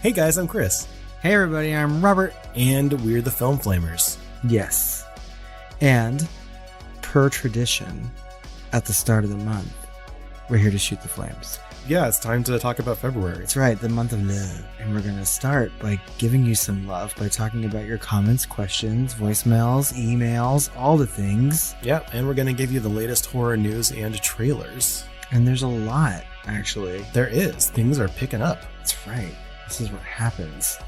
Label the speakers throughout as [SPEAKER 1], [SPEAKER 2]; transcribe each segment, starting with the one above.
[SPEAKER 1] Hey guys, I'm Chris.
[SPEAKER 2] Hey everybody, I'm Robert.
[SPEAKER 1] And we're the Film Flamers.
[SPEAKER 2] Yes. And per tradition, at the start of the month, we're here to shoot the flames.
[SPEAKER 1] Yeah, it's time to talk about February.
[SPEAKER 2] That's right, the month of love. And we're going to start by giving you some love by talking about your comments, questions, voicemails, emails, all the things.
[SPEAKER 1] Yeah, and we're going to give you the latest horror news and trailers.
[SPEAKER 2] And there's a lot, actually.
[SPEAKER 1] There is. Things are picking up.
[SPEAKER 2] That's right. This is what happens.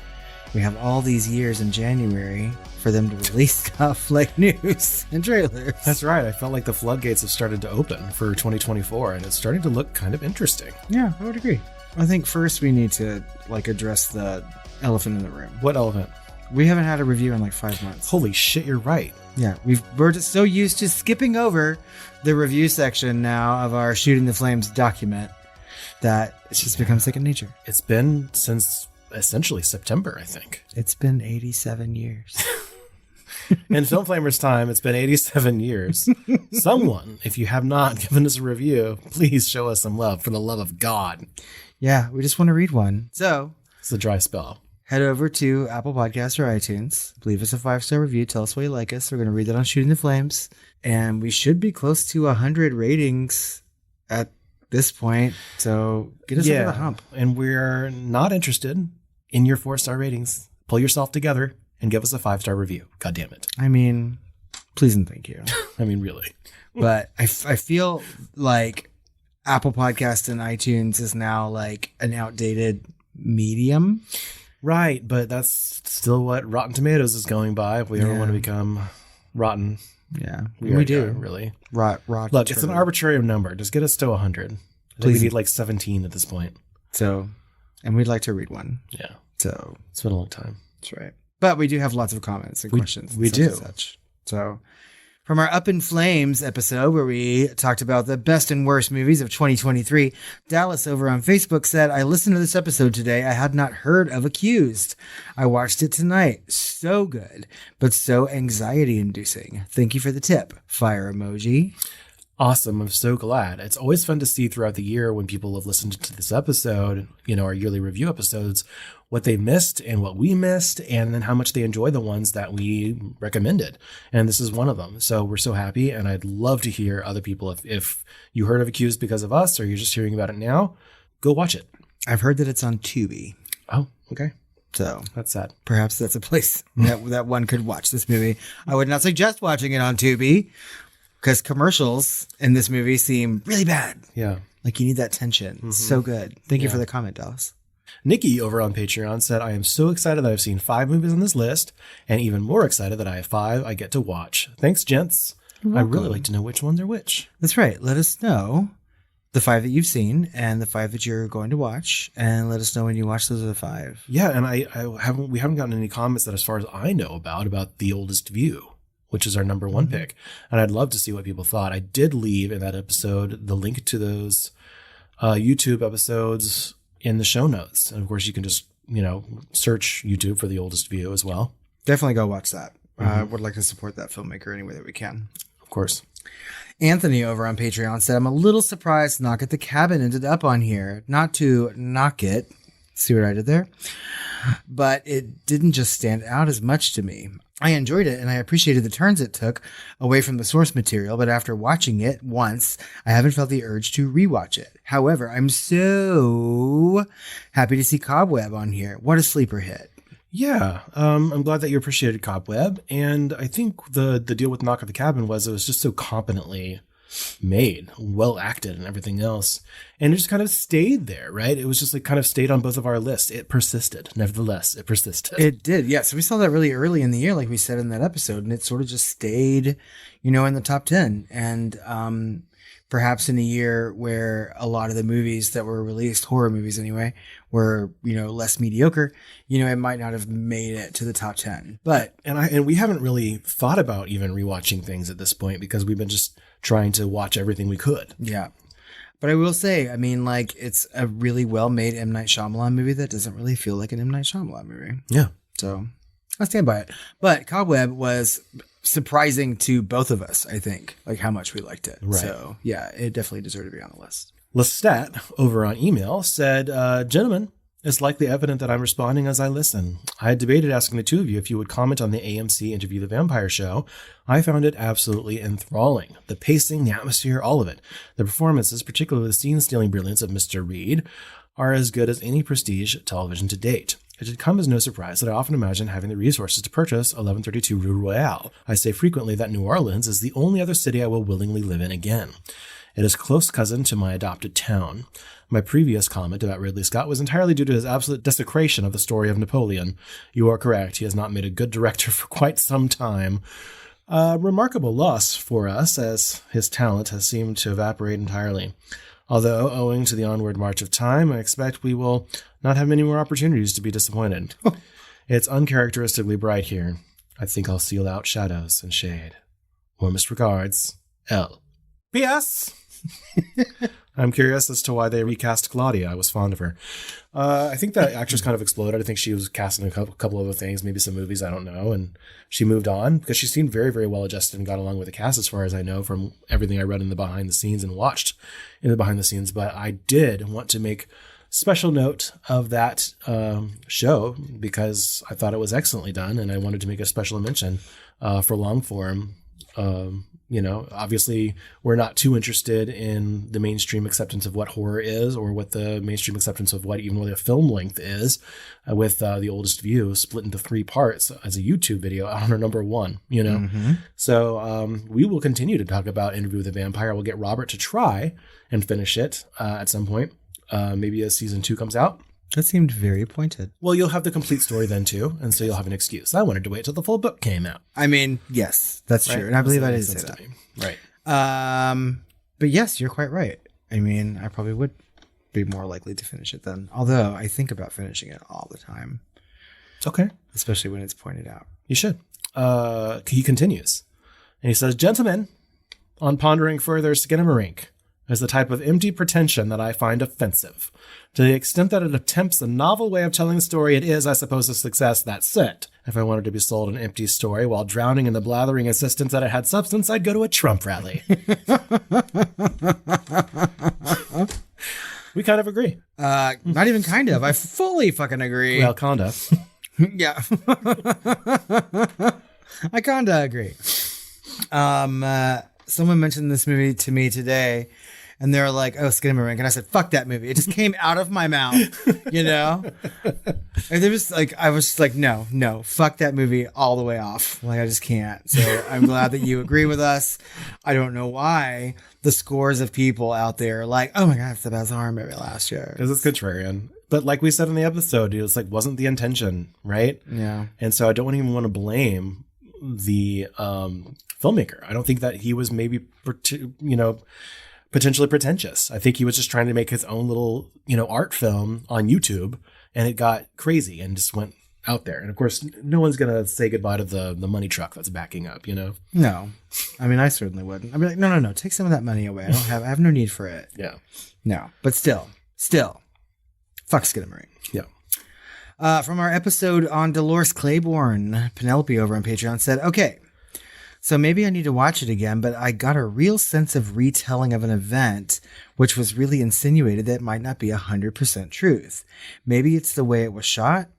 [SPEAKER 2] We have all these years in January for them to release stuff like news and trailers.
[SPEAKER 1] That's right. I felt like the floodgates have started to open for 2024, and it's starting to look kind of interesting.
[SPEAKER 2] Yeah, I would agree. I think first we need to address the elephant in the room.
[SPEAKER 1] What elephant?
[SPEAKER 2] We haven't had a review in 5 months.
[SPEAKER 1] Holy shit, you're right.
[SPEAKER 2] Yeah, we're just so used to skipping over the review section now of our Shooting the Flames document that it's just become second nature.
[SPEAKER 1] It's been since essentially September, I think.
[SPEAKER 2] It's been 87 years.
[SPEAKER 1] In Film Flamers time, it's been 87 years. Someone, if you have not given us a review, please show us some love, for the love of God.
[SPEAKER 2] Yeah, we just want to read one. So
[SPEAKER 1] it's a dry spell.
[SPEAKER 2] Head over to Apple Podcasts or iTunes. Leave us a 5-star review. Tell us why you like us. We're going to read that on Shooting the Flames. And we should be close to 100 ratings at this point. So get us over the hump.
[SPEAKER 1] And we're not interested in your 4-star ratings. Pull yourself together and give us a 5-star review. God damn it.
[SPEAKER 2] I mean, please and thank you.
[SPEAKER 1] I mean, really.
[SPEAKER 2] But I feel like Apple Podcasts and iTunes is now an outdated medium.
[SPEAKER 1] Right, but that's still what Rotten Tomatoes is going by if we ever want to become rotten.
[SPEAKER 2] Yeah,
[SPEAKER 1] we do. Really. Look, it's an arbitrary number. Just get us to 100. I think we need 17 at this point.
[SPEAKER 2] So, and we'd like to read one.
[SPEAKER 1] Yeah.
[SPEAKER 2] So
[SPEAKER 1] it's been a long time.
[SPEAKER 2] That's right. But we do have lots of comments and questions.
[SPEAKER 1] We do.
[SPEAKER 2] Such. So from our Up in Flames episode where we talked about the best and worst movies of 2023, Dallas over on Facebook said, I listened to this episode today. I had not heard of Accused. I watched it tonight. So good, but so anxiety inducing. Thank you for the tip. Fire emoji.
[SPEAKER 1] Awesome. I'm so glad. It's always fun to see throughout the year when people have listened to this episode, our yearly review episodes, what they missed and what we missed, and then how much they enjoy the ones that we recommended. And this is one of them. So we're so happy. And I'd love to hear other people. If you heard of Accused because of us, or you're just hearing about it now, go watch it.
[SPEAKER 2] I've heard that it's on Tubi.
[SPEAKER 1] Oh, okay.
[SPEAKER 2] So
[SPEAKER 1] that's sad.
[SPEAKER 2] Perhaps that's a place that one could watch this movie. I would not suggest watching it on Tubi, because commercials in this movie seem really bad.
[SPEAKER 1] Yeah.
[SPEAKER 2] You need that tension. Mm-hmm. So good. Thank you for the comment, Dallas.
[SPEAKER 1] Nikki over on Patreon said, I am so excited that I've seen 5 movies on this list, and even more excited that I have 5 I get to watch. Thanks, gents. I really like to know which ones are which.
[SPEAKER 2] That's right. Let us know the 5 that you've seen and the 5 that you're going to watch, and let us know when you watch those other 5.
[SPEAKER 1] Yeah, and we haven't gotten any comments that, as far as I know about The Oldest View, which is our number 1 pick. And I'd love to see what people thought. I did leave in that episode the link to those YouTube episodes in the show notes. And of course, you can just, search YouTube for The Oldest View as well.
[SPEAKER 2] Definitely go watch that. I would like to support that filmmaker any way that we can.
[SPEAKER 1] Of course.
[SPEAKER 2] Anthony over on Patreon said, I'm a little surprised Knock at the Cabin ended up on here. Not to knock it. See what I did there? But it didn't just stand out as much to me. I enjoyed it and I appreciated the turns it took away from the source material, but after watching it once, I haven't felt the urge to rewatch it. However, I'm so happy to see Cobweb on here. What a sleeper hit.
[SPEAKER 1] Yeah, I'm glad that you appreciated Cobweb, and I think the deal with Knock at the Cabin was it was just so competently made, well acted and everything else, and it just kind of stayed there, right? It was just kind of stayed on both of our lists. It persisted. Nevertheless, it persisted.
[SPEAKER 2] It did. Yeah. So we saw that really early in the year, like we said in that episode, and it sort of just stayed, in the top 10. And perhaps in a year where a lot of the movies that were released, horror movies anyway, were, less mediocre, it might not have made it to the top 10. But
[SPEAKER 1] and we haven't really thought about even rewatching things at this point because we've been just trying to watch everything we could.
[SPEAKER 2] Yeah. But I will say, it's a really well-made M. Night Shyamalan movie that doesn't really feel like an M. Night Shyamalan movie.
[SPEAKER 1] Yeah.
[SPEAKER 2] So I stand by it. But Cobweb was surprising to both of us, I think, how much we liked it.
[SPEAKER 1] Right.
[SPEAKER 2] So, yeah, it definitely deserved to be on the list.
[SPEAKER 1] Lestat over on email said, gentlemen, It's likely evident that I'm responding as I listen. I had debated asking the two of you if you would comment on the AMC Interview the Vampire show. I found it absolutely enthralling. The pacing, the atmosphere, all of it. The performances, particularly the scene-stealing brilliance of Mr. Reed, are as good as any prestige television to date. It should come as no surprise that I often imagine having the resources to purchase 1132 Rue Royale. I say frequently that New Orleans is the only other city I will willingly live in again. It is close cousin to my adopted town. My previous comment about Ridley Scott was entirely due to his absolute desecration of the story of Napoleon. You are correct. He has not made a good director for quite some time. A remarkable loss for us, as his talent has seemed to evaporate entirely. Although, owing to the onward march of time, I expect we will not have many more opportunities to be disappointed. It's uncharacteristically bright here. I think I'll seal out shadows and shade. Warmest regards, L. P.S. I'm curious as to why they recast Claudia. I was fond of her. I think that actress kind of exploded. I think she was cast in a couple other things, maybe some movies, I don't know. And she moved on because she seemed very, very well adjusted and got along with the cast as far as I know from everything I read in the behind the scenes and watched in the behind the scenes. But I did want to make special note of that show because I thought it was excellently done. And I wanted to make a special mention for long form. Obviously we're not too interested in the mainstream acceptance of what horror is or what the mainstream acceptance of what even what a film length is with The Oldest View split into 3 parts as a YouTube video on our number 1, Mm-hmm. So we will continue to talk about Interview with the Vampire. We'll get Robert to try and finish it at some point. Maybe as season 2 comes out.
[SPEAKER 2] That seemed very pointed.
[SPEAKER 1] Well, you'll have the complete story then too, and so you'll have an excuse. I wanted to wait till the full book came out.
[SPEAKER 2] I mean, yes, that's true, and I believe I did say that.
[SPEAKER 1] Right.
[SPEAKER 2] But yes, you're quite right. I mean, I probably would be more likely to finish it then. Although I think about finishing it all the time.
[SPEAKER 1] Okay.
[SPEAKER 2] Especially when it's pointed out.
[SPEAKER 1] You should. He continues, and he says, "Gentlemen, on pondering further, Skinamarink is the type of empty pretension that I find offensive. To the extent that it attempts a novel way of telling the story, it is, I suppose, a success. That's it. If I wanted to be sold an empty story while drowning in the blathering insistence that it had substance, I'd go to a Trump rally." We kind of agree.
[SPEAKER 2] Not even kind of. I fully fucking agree.
[SPEAKER 1] Well, kinda.
[SPEAKER 2] Yeah. I kinda agree. Someone mentioned this movie to me today, and they're like, "Oh, Skinamarink," and I said, "Fuck that movie." It just came out of my mouth, And there was like, I was just like, no, fuck that movie all the way off. Like, I just can't. So I'm glad that you agree with us. I don't know why the scores of people out there are like, "Oh my God, it's the best horror movie last year."
[SPEAKER 1] Because it's contrarian. But like we said in the episode, it was like, wasn't the intention, right?
[SPEAKER 2] Yeah.
[SPEAKER 1] And so I don't even want to blame the filmmaker. I don't think that he was maybe, potentially pretentious. I think he was just trying to make his own little, art film on YouTube, and it got crazy and just went out there. And of course, no one's going to say goodbye to the money truck that's backing up,
[SPEAKER 2] No. I mean, I certainly wouldn't. I'd be like, no, take some of that money away. I have no need for it.
[SPEAKER 1] Yeah.
[SPEAKER 2] No. But still, fuck Skinamarink.
[SPEAKER 1] Yeah.
[SPEAKER 2] From our episode on Dolores Claiborne, Penelope over on Patreon said, "Okay, so maybe I need to watch it again, but I got a real sense of retelling of an event, which was really insinuated that it might not be 100% truth. Maybe it's the way it was shot.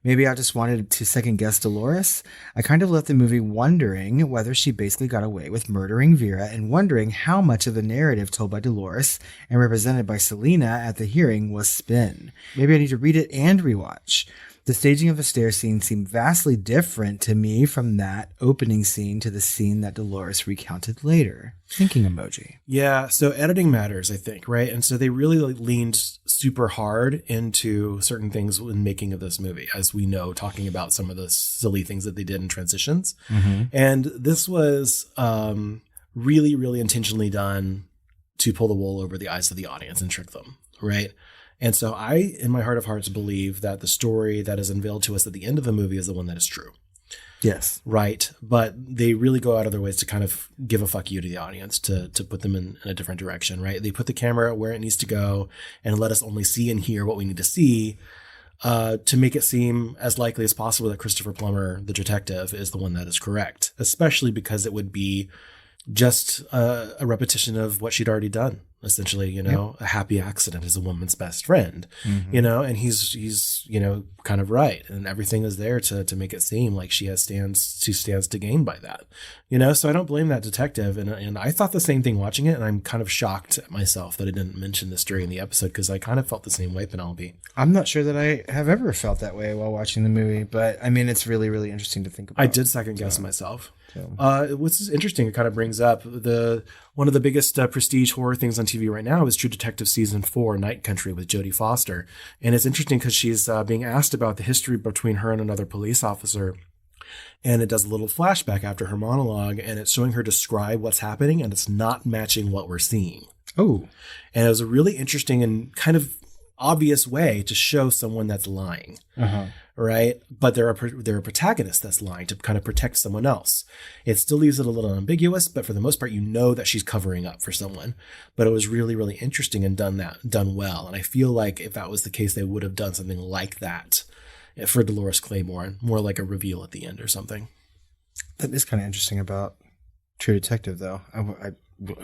[SPEAKER 2] Maybe I just wanted to second guess Dolores. I kind of left the movie wondering whether she basically got away with murdering Vera and wondering how much of the narrative told by Dolores and represented by Selena at the hearing was spin. Maybe I need to read it and rewatch. The staging of the stair scene seemed vastly different to me from that opening scene to the scene that Dolores recounted later." Thinking emoji.
[SPEAKER 1] Yeah, so editing matters, I think, right? And so they really leaned super hard into certain things in making of this movie, as we know, talking about some of the silly things that they did in transitions. Mm-hmm. And this was really, really intentionally done to pull the wool over the eyes of the audience and trick them, right? And so I, in my heart of hearts, believe that the story that is unveiled to us at the end of the movie is the one that is true.
[SPEAKER 2] Yes.
[SPEAKER 1] Right. But they really go out of their ways to kind of give a fuck you to the audience, to put them in a different direction, right? They put the camera where it needs to go and let us only see and hear what we need to see to make it seem as likely as possible that Christopher Plummer, the detective, is the one that is correct, especially because it would be just a repetition of what she'd already done, essentially, a happy accident is a woman's best friend, and he's, kind of right. And everything is there to make it seem like she stands to gain by that, so I don't blame that detective. And I thought the same thing watching it. And I'm kind of shocked at myself that I didn't mention this during the episode, because I kind of felt the same way, Penelope.
[SPEAKER 2] I'm not sure that I have ever felt that way while watching the movie, but I mean, it's really, really interesting to think about.
[SPEAKER 1] I did second guess myself. What's interesting, it kind of brings up one of the biggest prestige horror things on TV right now is True Detective Season 4, Night Country, with Jodie Foster. And it's interesting because she's being asked about the history between her and another police officer. And it does a little flashback after her monologue, and it's showing her describe what's happening, and it's not matching what we're seeing.
[SPEAKER 2] Oh.
[SPEAKER 1] And it was a really interesting and kind of obvious way to show someone that's lying. Right? But they're a protagonist that's lying to kind of protect someone else. It still leaves it a little ambiguous, but for the most part, that she's covering up for someone. But it was really, really interesting and done well. And I feel like if that was the case, they would have done something like that for Dolores Claiborne, more like a reveal at the end or something.
[SPEAKER 2] That is kind of interesting about True Detective, though.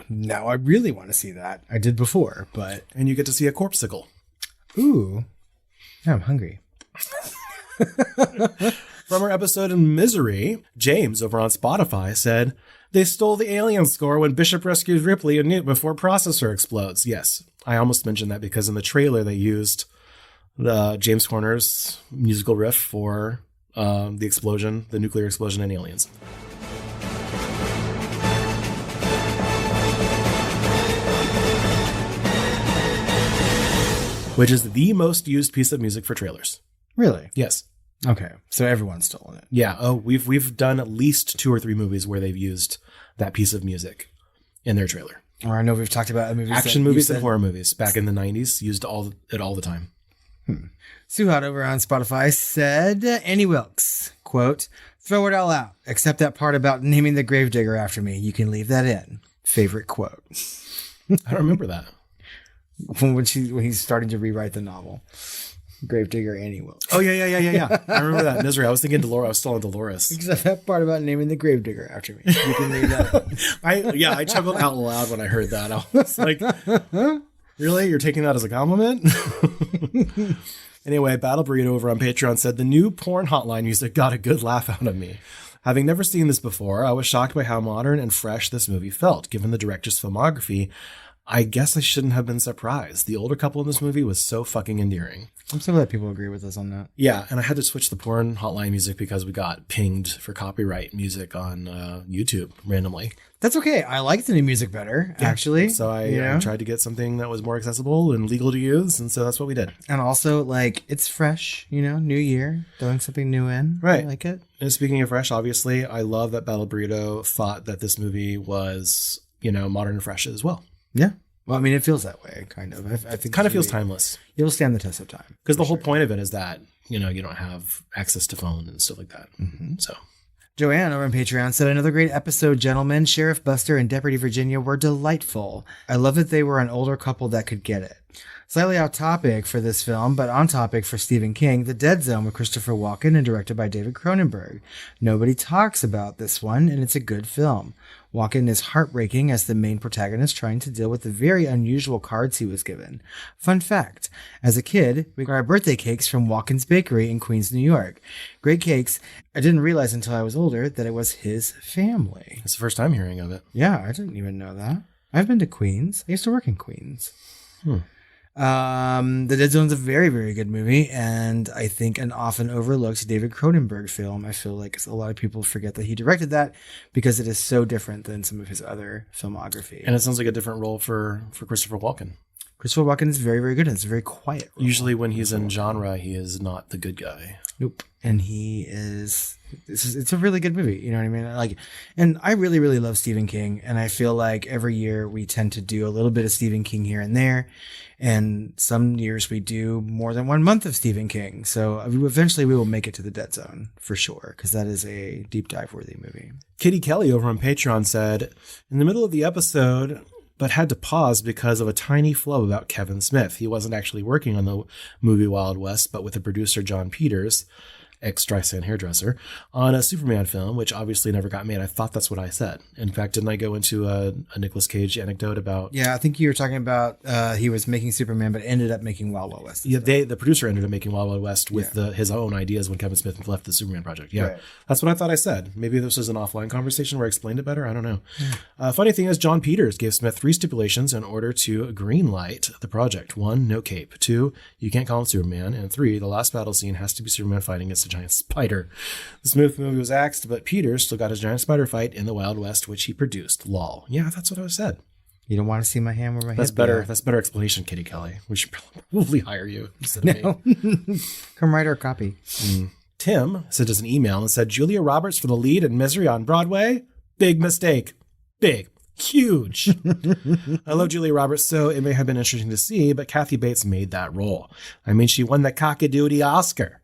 [SPEAKER 2] Now I really want to see that. I did before, but...
[SPEAKER 1] And you get to see a corpsicle.
[SPEAKER 2] Ooh. Now I'm hungry.
[SPEAKER 1] From our episode in Misery, James over on Spotify said, "They stole the Alien score when Bishop rescues Ripley and Newt before Processor explodes." Yes, I almost mentioned that because in the trailer they used the James Horner's musical riff for the nuclear explosion in Aliens. Which is the most used piece of music for trailers.
[SPEAKER 2] Really?
[SPEAKER 1] Yes.
[SPEAKER 2] Okay. So everyone's stolen it.
[SPEAKER 1] Yeah. Oh, we've done at least 2 or 3 movies where they've used that piece of music in their trailer.
[SPEAKER 2] Or I know we've talked about
[SPEAKER 1] action movies and horror movies back in the 90s used it all the time.
[SPEAKER 2] Suhat over on Spotify said, Annie Wilkes, quote, "Throw it all out, except that part about naming the gravedigger after me. You can leave that in." Favorite quote.
[SPEAKER 1] I don't remember that.
[SPEAKER 2] When he's starting to rewrite the novel. Gravedigger Annie Wilkes.
[SPEAKER 1] Oh, yeah. I remember that. Misery. I was thinking Dolores. I was still on Dolores.
[SPEAKER 2] Except that part about naming the gravedigger after me. You can leave that.
[SPEAKER 1] I chuckled out loud when I heard that. I was like, really? You're taking that as a compliment? Anyway, BattleBurrito over on Patreon said, "The new porn hotline music got a good laugh out of me. Having never seen this before, I was shocked by how modern and fresh this movie felt. Given the director's filmography, I guess I shouldn't have been surprised. The older couple in this movie was so fucking endearing."
[SPEAKER 2] I'm so glad people agree with us on that.
[SPEAKER 1] Yeah, and I had to switch the porn hotline music because we got pinged for copyright music on YouTube randomly.
[SPEAKER 2] That's okay. I like the new music better, actually.
[SPEAKER 1] So I tried to get something that was more accessible and legal to use, and so that's what we did.
[SPEAKER 2] And also, it's fresh, new year, throwing something new in.
[SPEAKER 1] Right.
[SPEAKER 2] I like it.
[SPEAKER 1] And speaking of fresh, obviously, I love that BattleBurrito thought that this movie was, modern and fresh as well.
[SPEAKER 2] Yeah. Well, I mean, it feels that way, kind of. I think
[SPEAKER 1] it kind of feels timeless.
[SPEAKER 2] It'll stand the test of time.
[SPEAKER 1] Because the whole point of it is that, you don't have access to phone and stuff like that. Mm-hmm. So,
[SPEAKER 2] Joanne over on Patreon said, "Another great episode, gentlemen. Sheriff Buster and Deputy Virginia were delightful. I love that they were an older couple that could get it. Slightly off topic for this film, but on topic for Stephen King, The Dead Zone with Christopher Walken and directed by David Cronenberg. Nobody talks about this one, and it's a good film. Walken is heartbreaking as the main protagonist trying to deal with the very unusual cards he was given. Fun fact, as a kid, we got our birthday cakes from Walken's Bakery in Queens, New York. Great cakes. I didn't realize until I was older that it was his family."
[SPEAKER 1] It's the first time hearing of it.
[SPEAKER 2] Yeah, I didn't even know that. I've been to Queens. I used to work in Queens. The Dead Zone's a very, very good movie, and I think an often overlooked David Cronenberg film. I feel like a lot of people forget that he directed that because it is so different than some of his other filmography.
[SPEAKER 1] And it sounds like a different role for Christopher Walken.
[SPEAKER 2] Christopher Walken is very, very good, and it's a very quiet role.
[SPEAKER 1] Usually when he's in genre, he is not the good guy.
[SPEAKER 2] Nope. And it's a really good movie. You know what I mean? And I really, really love Stephen King. And I feel like every year we tend to do a little bit of Stephen King here and there. And some years we do more than 1 month of Stephen King. So eventually we will make it to The Dead Zone for sure, because that is a deep dive worthy movie.
[SPEAKER 1] Kitty Kelly over on Patreon said, "In the middle of the episode, but had to pause because of a tiny flub about Kevin Smith. He wasn't actually working on the movie Wild West, but with the producer John Peters. ex-Streisand hairdresser, on a Superman film, which obviously never got made. I thought that's what I said. In fact, didn't I go into a Nicolas Cage anecdote about...
[SPEAKER 2] Yeah, I think you were talking about he was making Superman, but ended up making Wild Wild West.
[SPEAKER 1] Yeah, the producer ended up making Wild Wild West with his own ideas when Kevin Smith left the Superman project. Yeah,
[SPEAKER 2] right.
[SPEAKER 1] That's what I thought I said. Maybe this was an offline conversation where I explained it better. I don't know. Funny thing is, John Peters gave Smith 3 stipulations in order to greenlight the project. 1, no cape. 2, you can't call him Superman. And 3, the last battle scene has to be Superman fighting against a giant spider. The Smith movie was axed, but Peters still got his giant spider fight in the Wild West, which he produced. Lol. Yeah, that's what I said.
[SPEAKER 2] You don't want to see my hand where my
[SPEAKER 1] That's
[SPEAKER 2] head
[SPEAKER 1] better.
[SPEAKER 2] be.
[SPEAKER 1] That's better explanation, Kitty Kelly. We should probably hire you instead of me.
[SPEAKER 2] Come write our copy.
[SPEAKER 1] Tim sent us an email and said, Julia Roberts for the lead in Misery on Broadway? Big mistake. Big. Huge. I love Julia Roberts, so it may have been interesting to see, but Kathy Bates made that role. I mean, she won the Cock-a-Doodle Oscar.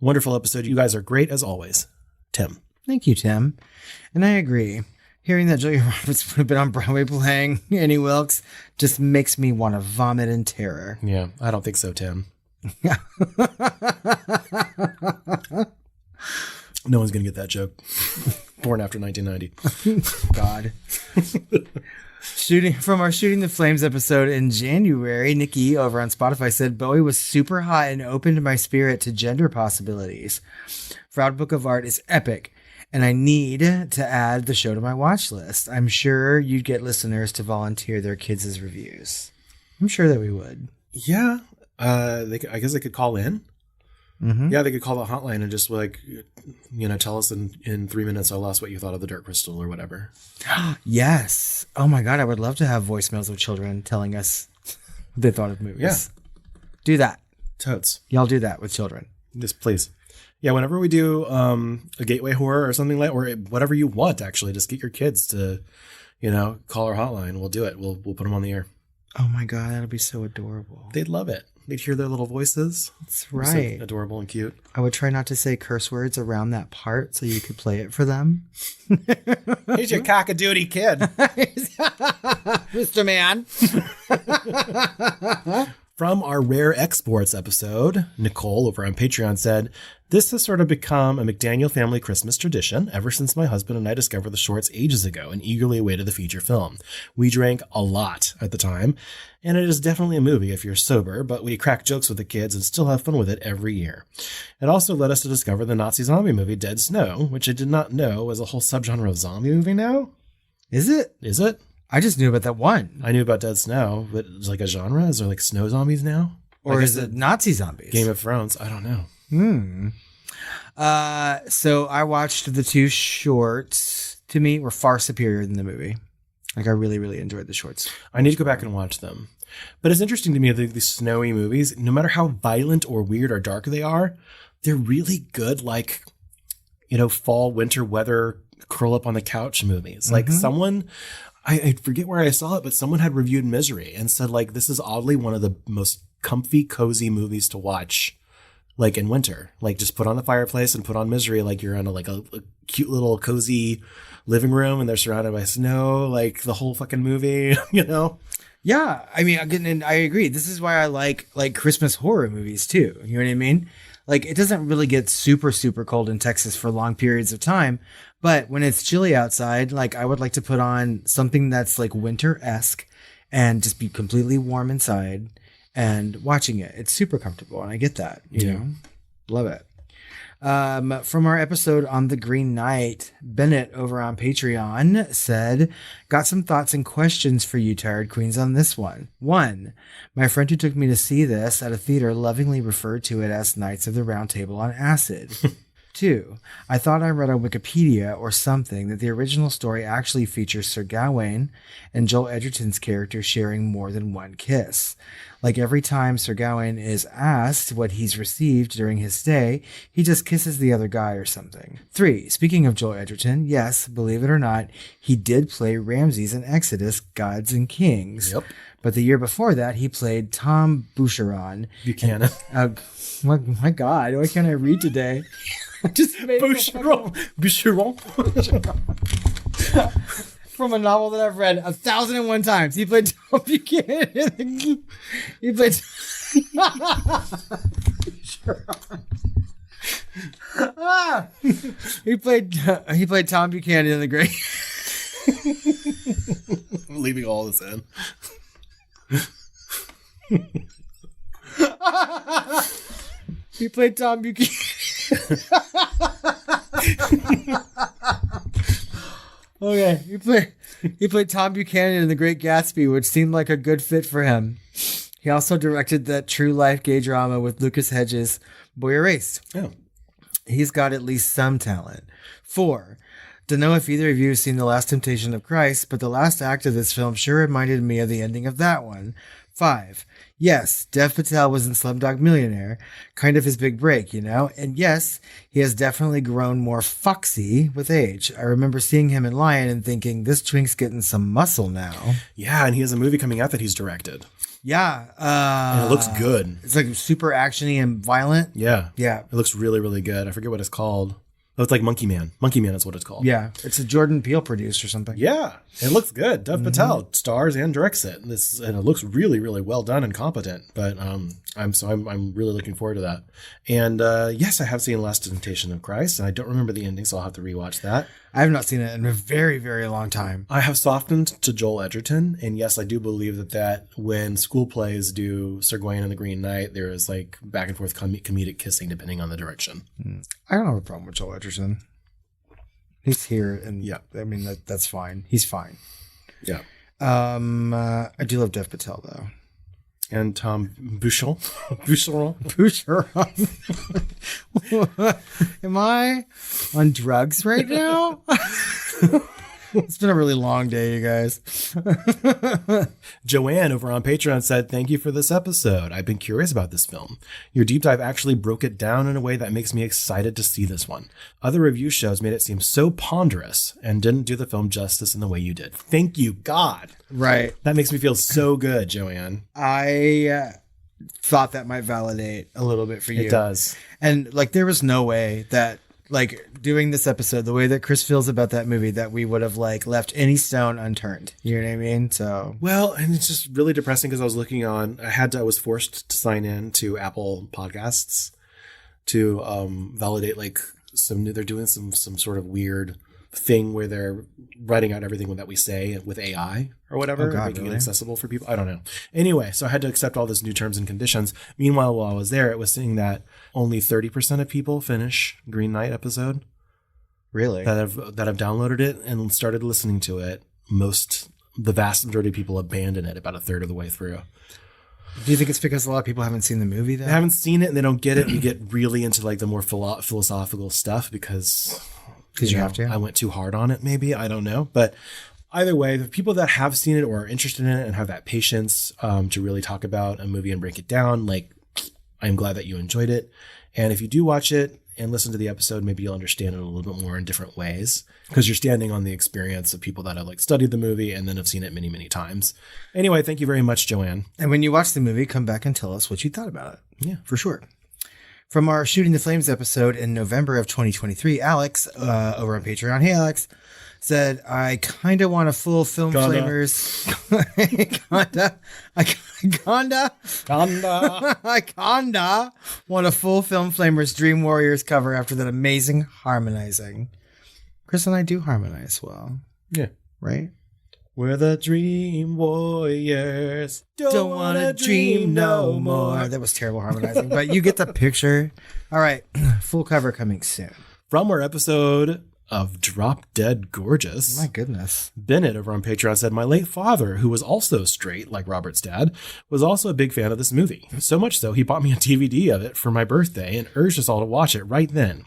[SPEAKER 1] Wonderful episode. You guys are great as always. Tim.
[SPEAKER 2] Thank you, Tim. And I agree. Hearing that Julia Roberts would have been on Broadway playing Annie Wilkes just makes me want to vomit in terror.
[SPEAKER 1] Yeah, I don't think so, Tim. No one's going to get that joke. Born after 1990.
[SPEAKER 2] God. From our Shooting the Flames episode in January, Nikki over on Spotify said, Bowie was super hot and opened my spirit to gender possibilities. Proud Book of Art is epic, and I need to add the show to my watch list. I'm sure you'd get listeners to volunteer their kids' reviews. I'm sure that we would.
[SPEAKER 1] Yeah. I guess they could call in. Mm-hmm. Yeah, they could call the hotline and just tell us in 3 minutes or less what you thought of the Dark Crystal or whatever.
[SPEAKER 2] Yes. Oh my God, I would love to have voicemails of children telling us what they thought of movies.
[SPEAKER 1] Yeah.
[SPEAKER 2] Do that.
[SPEAKER 1] Totes.
[SPEAKER 2] Y'all do that with children.
[SPEAKER 1] Yes, please. Yeah, whenever we do a gateway horror or something like, or whatever you want, actually, just get your kids to, call our hotline. We'll do it. We'll put them on the air.
[SPEAKER 2] Oh my God, that'll be so adorable.
[SPEAKER 1] They'd love it. They'd hear their little voices.
[SPEAKER 2] That's right.
[SPEAKER 1] So adorable and cute.
[SPEAKER 2] I would try not to say curse words around that part so you could play it for them.
[SPEAKER 1] Here's your cock-a-doodle kid.
[SPEAKER 2] Mr. Man.
[SPEAKER 1] From our Rare Exports episode, Nicole over on Patreon said, this has sort of become a McDaniel family Christmas tradition ever since my husband and I discovered the shorts ages ago and eagerly awaited the feature film. We drank a lot at the time, and it is definitely a movie if you're sober, but we crack jokes with the kids and still have fun with it every year. It also led us to discover the Nazi zombie movie Dead Snow, which I did not know was a whole subgenre of zombie movie now.
[SPEAKER 2] Is it?
[SPEAKER 1] Is it?
[SPEAKER 2] I just knew about that one.
[SPEAKER 1] I knew about Dead Snow, but it's like a genre? Is there like snow zombies now?
[SPEAKER 2] Or is it Nazi zombies?
[SPEAKER 1] Game of Thrones? I don't know.
[SPEAKER 2] So I watched the 2 shorts. To me, were far superior than the movie. Like, I really, really enjoyed the shorts.
[SPEAKER 1] I need to go back and watch them. But it's interesting to me that these snowy movies, no matter how violent or weird or dark they are, they're really good, like, fall, winter weather, curl up on the couch movies. Like someone... I forget where I saw it, but someone had reviewed Misery and said, like, this is oddly one of the most comfy, cozy movies to watch, like, in winter. Like, just put on the fireplace and put on Misery like you're in a cute little cozy living room and they're surrounded by snow, like, the whole fucking movie,
[SPEAKER 2] Yeah, I mean, and I agree. This is why I like Christmas horror movies, too. You know what I mean? Like, it doesn't really get super, super cold in Texas for long periods of time. But when it's chilly outside, like, I would like to put on something that's like winter-esque and just be completely warm inside and watching it. It's super comfortable. And I get that, you know, love it. From our episode on The Green Knight, Bennett over on Patreon said, got some thoughts and questions for you, Tired Queens, on this one. 1, my friend who took me to see this at a theater lovingly referred to it as Knights of the Round Table on acid. 2, I thought I read on Wikipedia or something that the original story actually features Sir Gawain and Joel Edgerton's character sharing more than one kiss. Like every time Sir Gawain is asked what he's received during his stay, he just kisses the other guy or something. 3, speaking of Joel Edgerton, yes, believe it or not, he did play Ramses in Exodus, Gods and Kings.
[SPEAKER 1] Yep.
[SPEAKER 2] But the year before that, he played Tom Boucheron.
[SPEAKER 1] Buchanan.
[SPEAKER 2] My God, why can't I read today? I just made
[SPEAKER 1] Boucheron.
[SPEAKER 2] From a novel that I've read 1,001 times. He played Tom Buchanan. He played... He played Tom Buchanan in The Great.
[SPEAKER 1] I'm leaving all this in.
[SPEAKER 2] He played Tom Buchanan. Okay, he played Tom Buchanan in The Great Gatsby, which seemed like a good fit for him. He also directed that true life gay drama with Lucas Hedges, Boy Erased.
[SPEAKER 1] Oh.
[SPEAKER 2] He's got at least some talent. 4. Don't know if either of you have seen The Last Temptation of Christ, but the last act of this film sure reminded me of the ending of that one. 5. Yes, Dev Patel was in Slumdog Millionaire, kind of his big break, you know? And yes, he has definitely grown more foxy with age. I remember seeing him in Lion and thinking, this twink's getting some muscle now.
[SPEAKER 1] Yeah, and he has a movie coming out that he's directed.
[SPEAKER 2] Yeah.
[SPEAKER 1] And it looks good.
[SPEAKER 2] It's like super actiony and violent.
[SPEAKER 1] Yeah.
[SPEAKER 2] Yeah.
[SPEAKER 1] It looks really, really good. I forget what it's called. Oh, it's like Monkey Man. Monkey Man is what it's called.
[SPEAKER 2] Yeah. It's a Jordan Peele produced or something.
[SPEAKER 1] Yeah. It looks good. Dev Patel stars and directs it. And it looks really, really well done and competent. But I'm really looking forward to that. And yes, I have seen Last Temptation of Christ, and I don't remember the ending, so I'll have to rewatch that.
[SPEAKER 2] I have not seen it in a very, very long time.
[SPEAKER 1] I have softened to Joel Edgerton, and yes, I do believe that when school plays do Sir Gawain and the Green Knight, there is like back and forth comedic kissing depending on the direction.
[SPEAKER 2] I don't have a problem with Joel Edgerton. He's here, and
[SPEAKER 1] yeah,
[SPEAKER 2] I mean that's fine. He's fine.
[SPEAKER 1] Yeah.
[SPEAKER 2] I do love Dev Patel though.
[SPEAKER 1] And Tom Boucheron.
[SPEAKER 2] Am I on drugs right now? It's been a really long day, you guys.
[SPEAKER 1] Joanne over on Patreon said, thank you for this episode. I've been curious about this film. Your deep dive actually broke it down in a way that makes me excited to see this one. Other review shows made it seem so ponderous and didn't do the film justice in the way you did. Thank you, God.
[SPEAKER 2] Right.
[SPEAKER 1] That makes me feel so good, Joanne.
[SPEAKER 2] I thought that might validate a little bit for you.
[SPEAKER 1] It does.
[SPEAKER 2] And like, there was no way that like doing this episode, the way that Chris feels about that movie, that we would have like left any stone unturned. You know what I mean? So, well,
[SPEAKER 1] and it's just really depressing because I was looking on, I was forced to sign in to Apple Podcasts to validate like they're doing some sort of weird thing where they're writing out everything that we say with AI or whatever, making it accessible for people. I don't know. Anyway, so I had to accept all these new terms and conditions. Meanwhile, while I was there, it was saying that only 30% of people finish Green Knight episode.
[SPEAKER 2] Really?
[SPEAKER 1] That have downloaded it and started listening to it. The vast majority of people abandon it about a third of the way through.
[SPEAKER 2] Do you think it's because a lot of people haven't seen the movie though?
[SPEAKER 1] They haven't seen it and they don't get it. We get really into like the more philosophical stuff because
[SPEAKER 2] you have to.
[SPEAKER 1] I went too hard on it, maybe. I don't know. But either way, the people that have seen it or are interested in it and have that patience to really talk about a movie and break it down, like, I'm glad that you enjoyed it. And if you do watch it and listen to the episode, maybe you'll understand it a little bit more in different ways because you're standing on the experience of people that have like studied the movie and then have seen it many, many times. Anyway, thank you very much, Joanne.
[SPEAKER 2] And when you watch the movie, come back and tell us what you thought about it.
[SPEAKER 1] Yeah,
[SPEAKER 2] for sure. From our Shooting the Flames episode in November of 2023, Alex, over on Patreon, hey Alex, said, I kind of want a full film Flamers. I kinda want a full film Flamers Dream Warriors cover after that amazing harmonizing. Chris and I do harmonize well.
[SPEAKER 1] Yeah.
[SPEAKER 2] Right?
[SPEAKER 1] We're the Dream Warriors.
[SPEAKER 2] Don't want to dream no more. That was terrible harmonizing, but you get the picture. All right. Full cover coming soon.
[SPEAKER 1] From our episode of Drop Dead Gorgeous.
[SPEAKER 2] My goodness.
[SPEAKER 1] Bennett over on Patreon said, my late father, who was also straight like Robert's dad, was also a big fan of this movie. So much so, he bought me a DVD of it for my birthday and urged us all to watch it right then.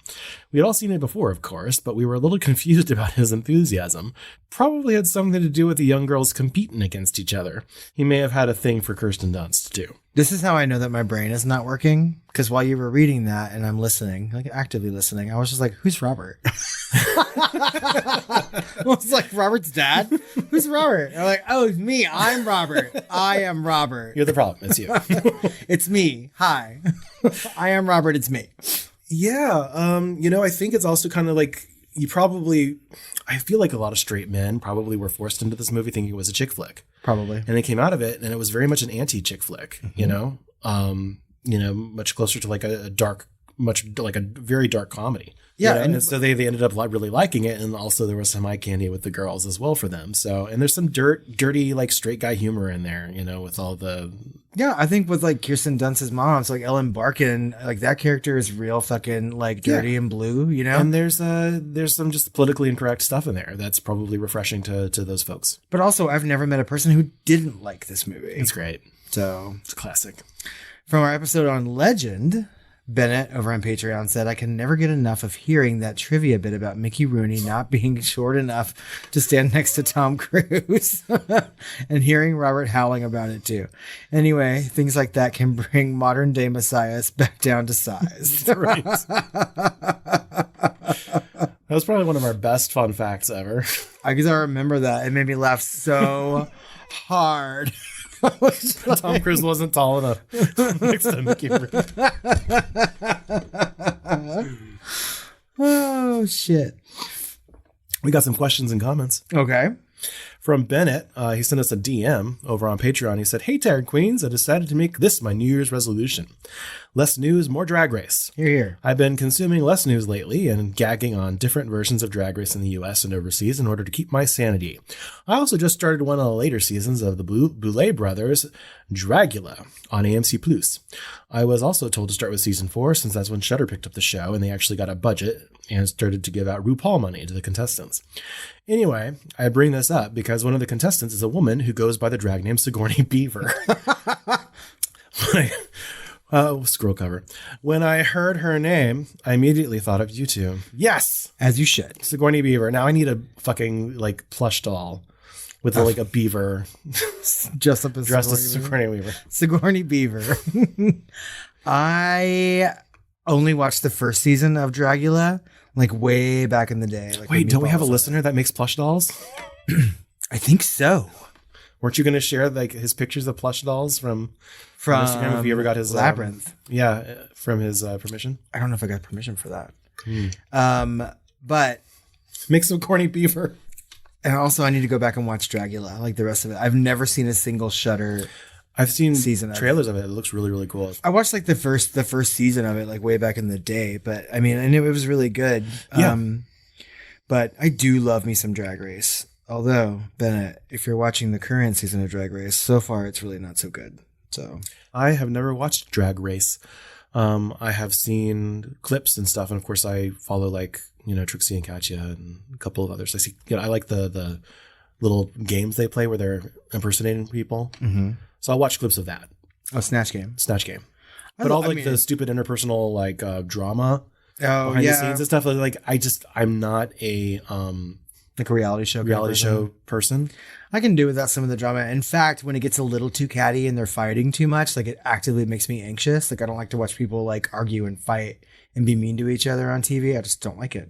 [SPEAKER 1] We had all seen it before, of course, but we were a little confused about his enthusiasm. Probably had something to do with the young girls competing against each other. He may have had a thing for Kirsten Dunst, too.
[SPEAKER 2] This is how I know that my brain is not working, because while you were reading that and I'm listening, like actively listening, I was just like, who's Robert? I was like, Robert's dad? Who's Robert? I'm like, oh, it's me. I'm Robert. I am Robert.
[SPEAKER 1] You're the problem. It's you.
[SPEAKER 2] It's me. Hi. I am Robert. It's me.
[SPEAKER 1] Yeah. I think it's also kind of like I feel like a lot of straight men probably were forced into this movie thinking it was a chick flick.
[SPEAKER 2] Probably.
[SPEAKER 1] And they came out of it and it was very much an anti-chick flick, much closer to like a dark much like a very dark comedy.
[SPEAKER 2] Yeah,
[SPEAKER 1] and so they ended up really liking it, and also there was some eye candy with the girls as well for them. So, and there's some dirty like straight guy humor in there, with all the.
[SPEAKER 2] Yeah, I think with like Kirsten Dunst's mom, so like Ellen Barkin, like that character is real fucking like dirty and blue,
[SPEAKER 1] And there's some just politically incorrect stuff in there that's probably refreshing to those folks.
[SPEAKER 2] But also, I've never met a person who didn't like this movie.
[SPEAKER 1] It's great.
[SPEAKER 2] So
[SPEAKER 1] it's a classic.
[SPEAKER 2] From our episode on Legend, Bennett over on Patreon said, I can never get enough of hearing that trivia bit about Mickey Rooney not being short enough to stand next to Tom Cruise and hearing Robert howling about it too. Anyway, things like that can bring modern day messiahs back down to size.
[SPEAKER 1] Right. That was probably one of our best fun facts ever.
[SPEAKER 2] Because I remember that. It made me laugh so hard.
[SPEAKER 1] Tom Cruise wasn't tall enough next to Mickey Rooney.
[SPEAKER 2] Oh, shit.
[SPEAKER 1] We got some questions and comments.
[SPEAKER 2] Okay.
[SPEAKER 1] From Bennett, he sent us a DM over on Patreon. He said, "Hey, Taryn Queens, I decided to make this my New Year's resolution. Less news, more Drag Race.
[SPEAKER 2] Here.
[SPEAKER 1] I've been consuming less news lately and gagging on different versions of Drag Race in the US and overseas in order to keep my sanity. I also just started one of the later seasons of the Boulet Brothers' Dragula on AMC+. I was also told to start with season 4 since that's when Shudder picked up the show and they actually got a budget and started to give out RuPaul money to the contestants. Anyway, I bring this up because one of the contestants is a woman who goes by the drag name Sigourney Beaver." Scroll cover. "When I heard her name, I immediately thought of you two. Yes,
[SPEAKER 2] as you should.
[SPEAKER 1] Sigourney Beaver. Now I need a fucking like plush doll with like a beaver
[SPEAKER 2] just up as
[SPEAKER 1] dressed as Sigourney Weaver.
[SPEAKER 2] Sigourney Beaver." I only watched the first season of Dragula, like way back in the day. Like
[SPEAKER 1] wait, don't we have a listener that makes plush dolls?
[SPEAKER 2] I think so.
[SPEAKER 1] Weren't you going to share like his pictures of plush dolls from Instagram if he ever got his
[SPEAKER 2] Labyrinth?
[SPEAKER 1] From his permission.
[SPEAKER 2] I don't know if I got permission for that. But
[SPEAKER 1] make some corny beaver.
[SPEAKER 2] And also, I need to go back and watch Dragula, like the rest of it. I've never seen a single Shudder.
[SPEAKER 1] I've seen trailers of it. It looks really, really cool.
[SPEAKER 2] I watched like the first season of it, like way back in the day. But I mean, I knew it was really good.
[SPEAKER 1] Yeah.
[SPEAKER 2] But I do love me some Drag Race. Although, Bennett, if you're watching the current season of Drag Race, so far it's really not so good. So
[SPEAKER 1] I have never watched Drag Race. I have seen clips and stuff, and of course I follow like Trixie and Katya and a couple of others. I see, I like the little games they play where they're impersonating people. Mm-hmm. So I'll watch clips of that.
[SPEAKER 2] Oh, Snatch Game.
[SPEAKER 1] But all like the stupid interpersonal like drama behind the scenes and stuff. Like I'm not a
[SPEAKER 2] like a reality show
[SPEAKER 1] person.
[SPEAKER 2] I can do without some of the drama. In fact, when it gets a little too catty and they're fighting too much, like it actively makes me anxious. Like I don't like to watch people like argue and fight and be mean to each other on TV. I just don't like it.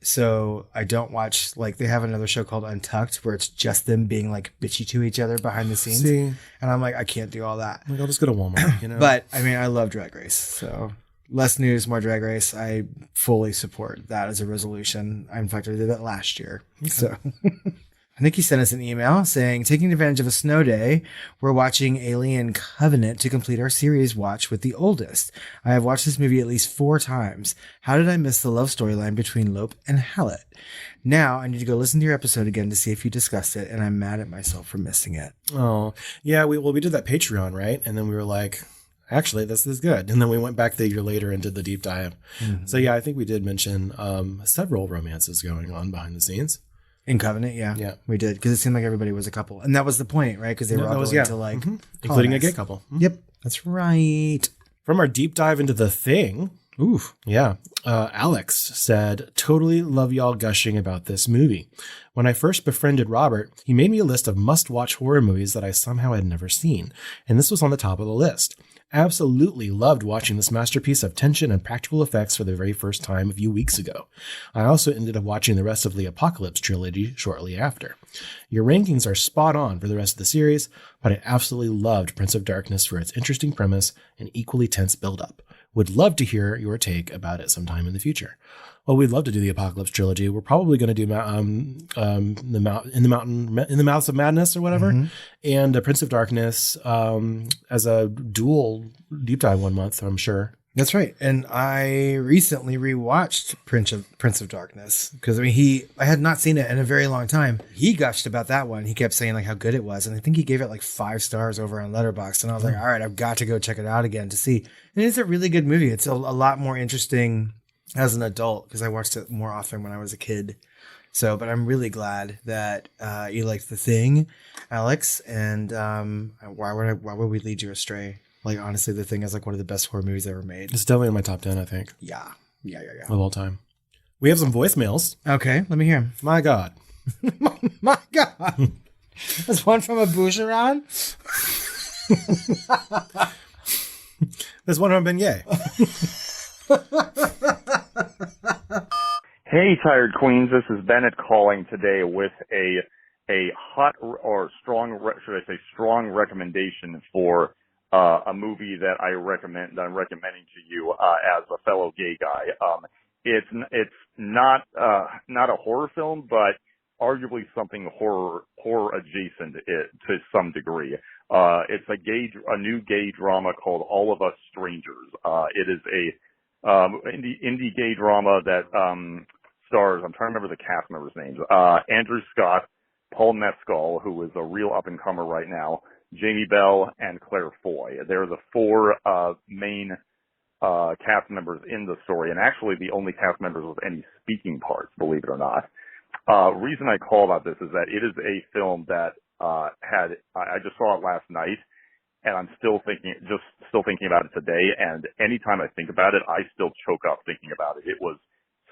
[SPEAKER 2] So I don't watch, like they have another show called Untucked where it's just them being like bitchy to each other behind the scenes. And I'm like, I can't do all that.
[SPEAKER 1] Like I'll just go to Walmart,
[SPEAKER 2] But I mean, I love Drag Race. So less news, more Drag Race. I fully support that as a resolution. In fact, I did that last year. Okay. So I think he sent us an email saying, taking advantage of a snow day, we're watching Alien Covenant to complete our series watch with the oldest. I have watched this movie at least 4 times. How did I miss the love storyline between Lope and Hallett? Now I need to go listen to your episode again to see if you discussed it, and I'm mad at myself for missing it.
[SPEAKER 1] Oh, yeah. We did that Patreon, right? And then we were like, actually, this is good. And then we went back the year later and did the deep dive. Mm-hmm. So yeah, I think we did mention several romances going on behind the scenes.
[SPEAKER 2] In Covenant, yeah, we did, because it seemed like everybody was a couple, and that was the point, right? Because they were all going to like,
[SPEAKER 1] including a gay couple. Mm-hmm.
[SPEAKER 2] Yep, that's right.
[SPEAKER 1] From our deep dive into The Thing, Alex said, "Totally love y'all gushing about this movie. When I first befriended Robert, he made me a list of must-watch horror movies that I somehow had never seen, and this was on the top of the list. Absolutely loved watching this masterpiece of tension and practical effects for the very first time a few weeks ago. I also ended up watching the rest of the Apocalypse trilogy shortly after. Your rankings are spot on for the rest of the series, but I absolutely loved Prince of Darkness for its interesting premise and equally tense build-up. Would love to hear your take about it sometime in the future." Well, we'd love to do the Apocalypse trilogy. We're probably going to do In the Mouths of Madness or whatever, and Prince of Darkness as a dual deep dive one month, I'm sure.
[SPEAKER 2] That's right. And I recently rewatched Prince of Darkness because I had not seen it in a very long time. He gushed about that one. He kept saying like how good it was, and I think he gave it like 5 stars over on Letterboxd. And I was like, all right, I've got to go check it out again to see. And it's a really good movie. It's a lot more interesting as an adult because I watched it more often when I was a kid. So, but I'm really glad that you liked The Thing, Alex. And why would we lead you astray? Like, honestly, The Thing is like one of the best horror movies ever made.
[SPEAKER 1] It's definitely in my top 10, I think.
[SPEAKER 2] Yeah.
[SPEAKER 1] Of all time. We have some voicemails.
[SPEAKER 2] Okay, let me hear 'em.
[SPEAKER 1] My God.
[SPEAKER 2] My God. There's one from a Boucheron.
[SPEAKER 1] There's one from Beignet.
[SPEAKER 3] Hey, Tired Queens. This is Bennett calling today with a hot or strong, should I say, strong recommendation for a movie that I'm recommending to you as a fellow gay guy. It's not a horror film, but arguably something horror adjacent to some degree. It's a new gay drama called All of Us Strangers. It is a indie gay drama that stars, I'm trying to remember the cast members' names, Andrew Scott, Paul Mescal, who is a real up-and-comer right now, Jamie Bell, and Claire Foy. They're the 4 main cast members in the story, and actually the only cast members with any speaking parts, believe it or not. Reason I call about this is that it is a film that I just saw it last night, and I'm still thinking about it today, and anytime I think about it, I still choke up thinking about it. It was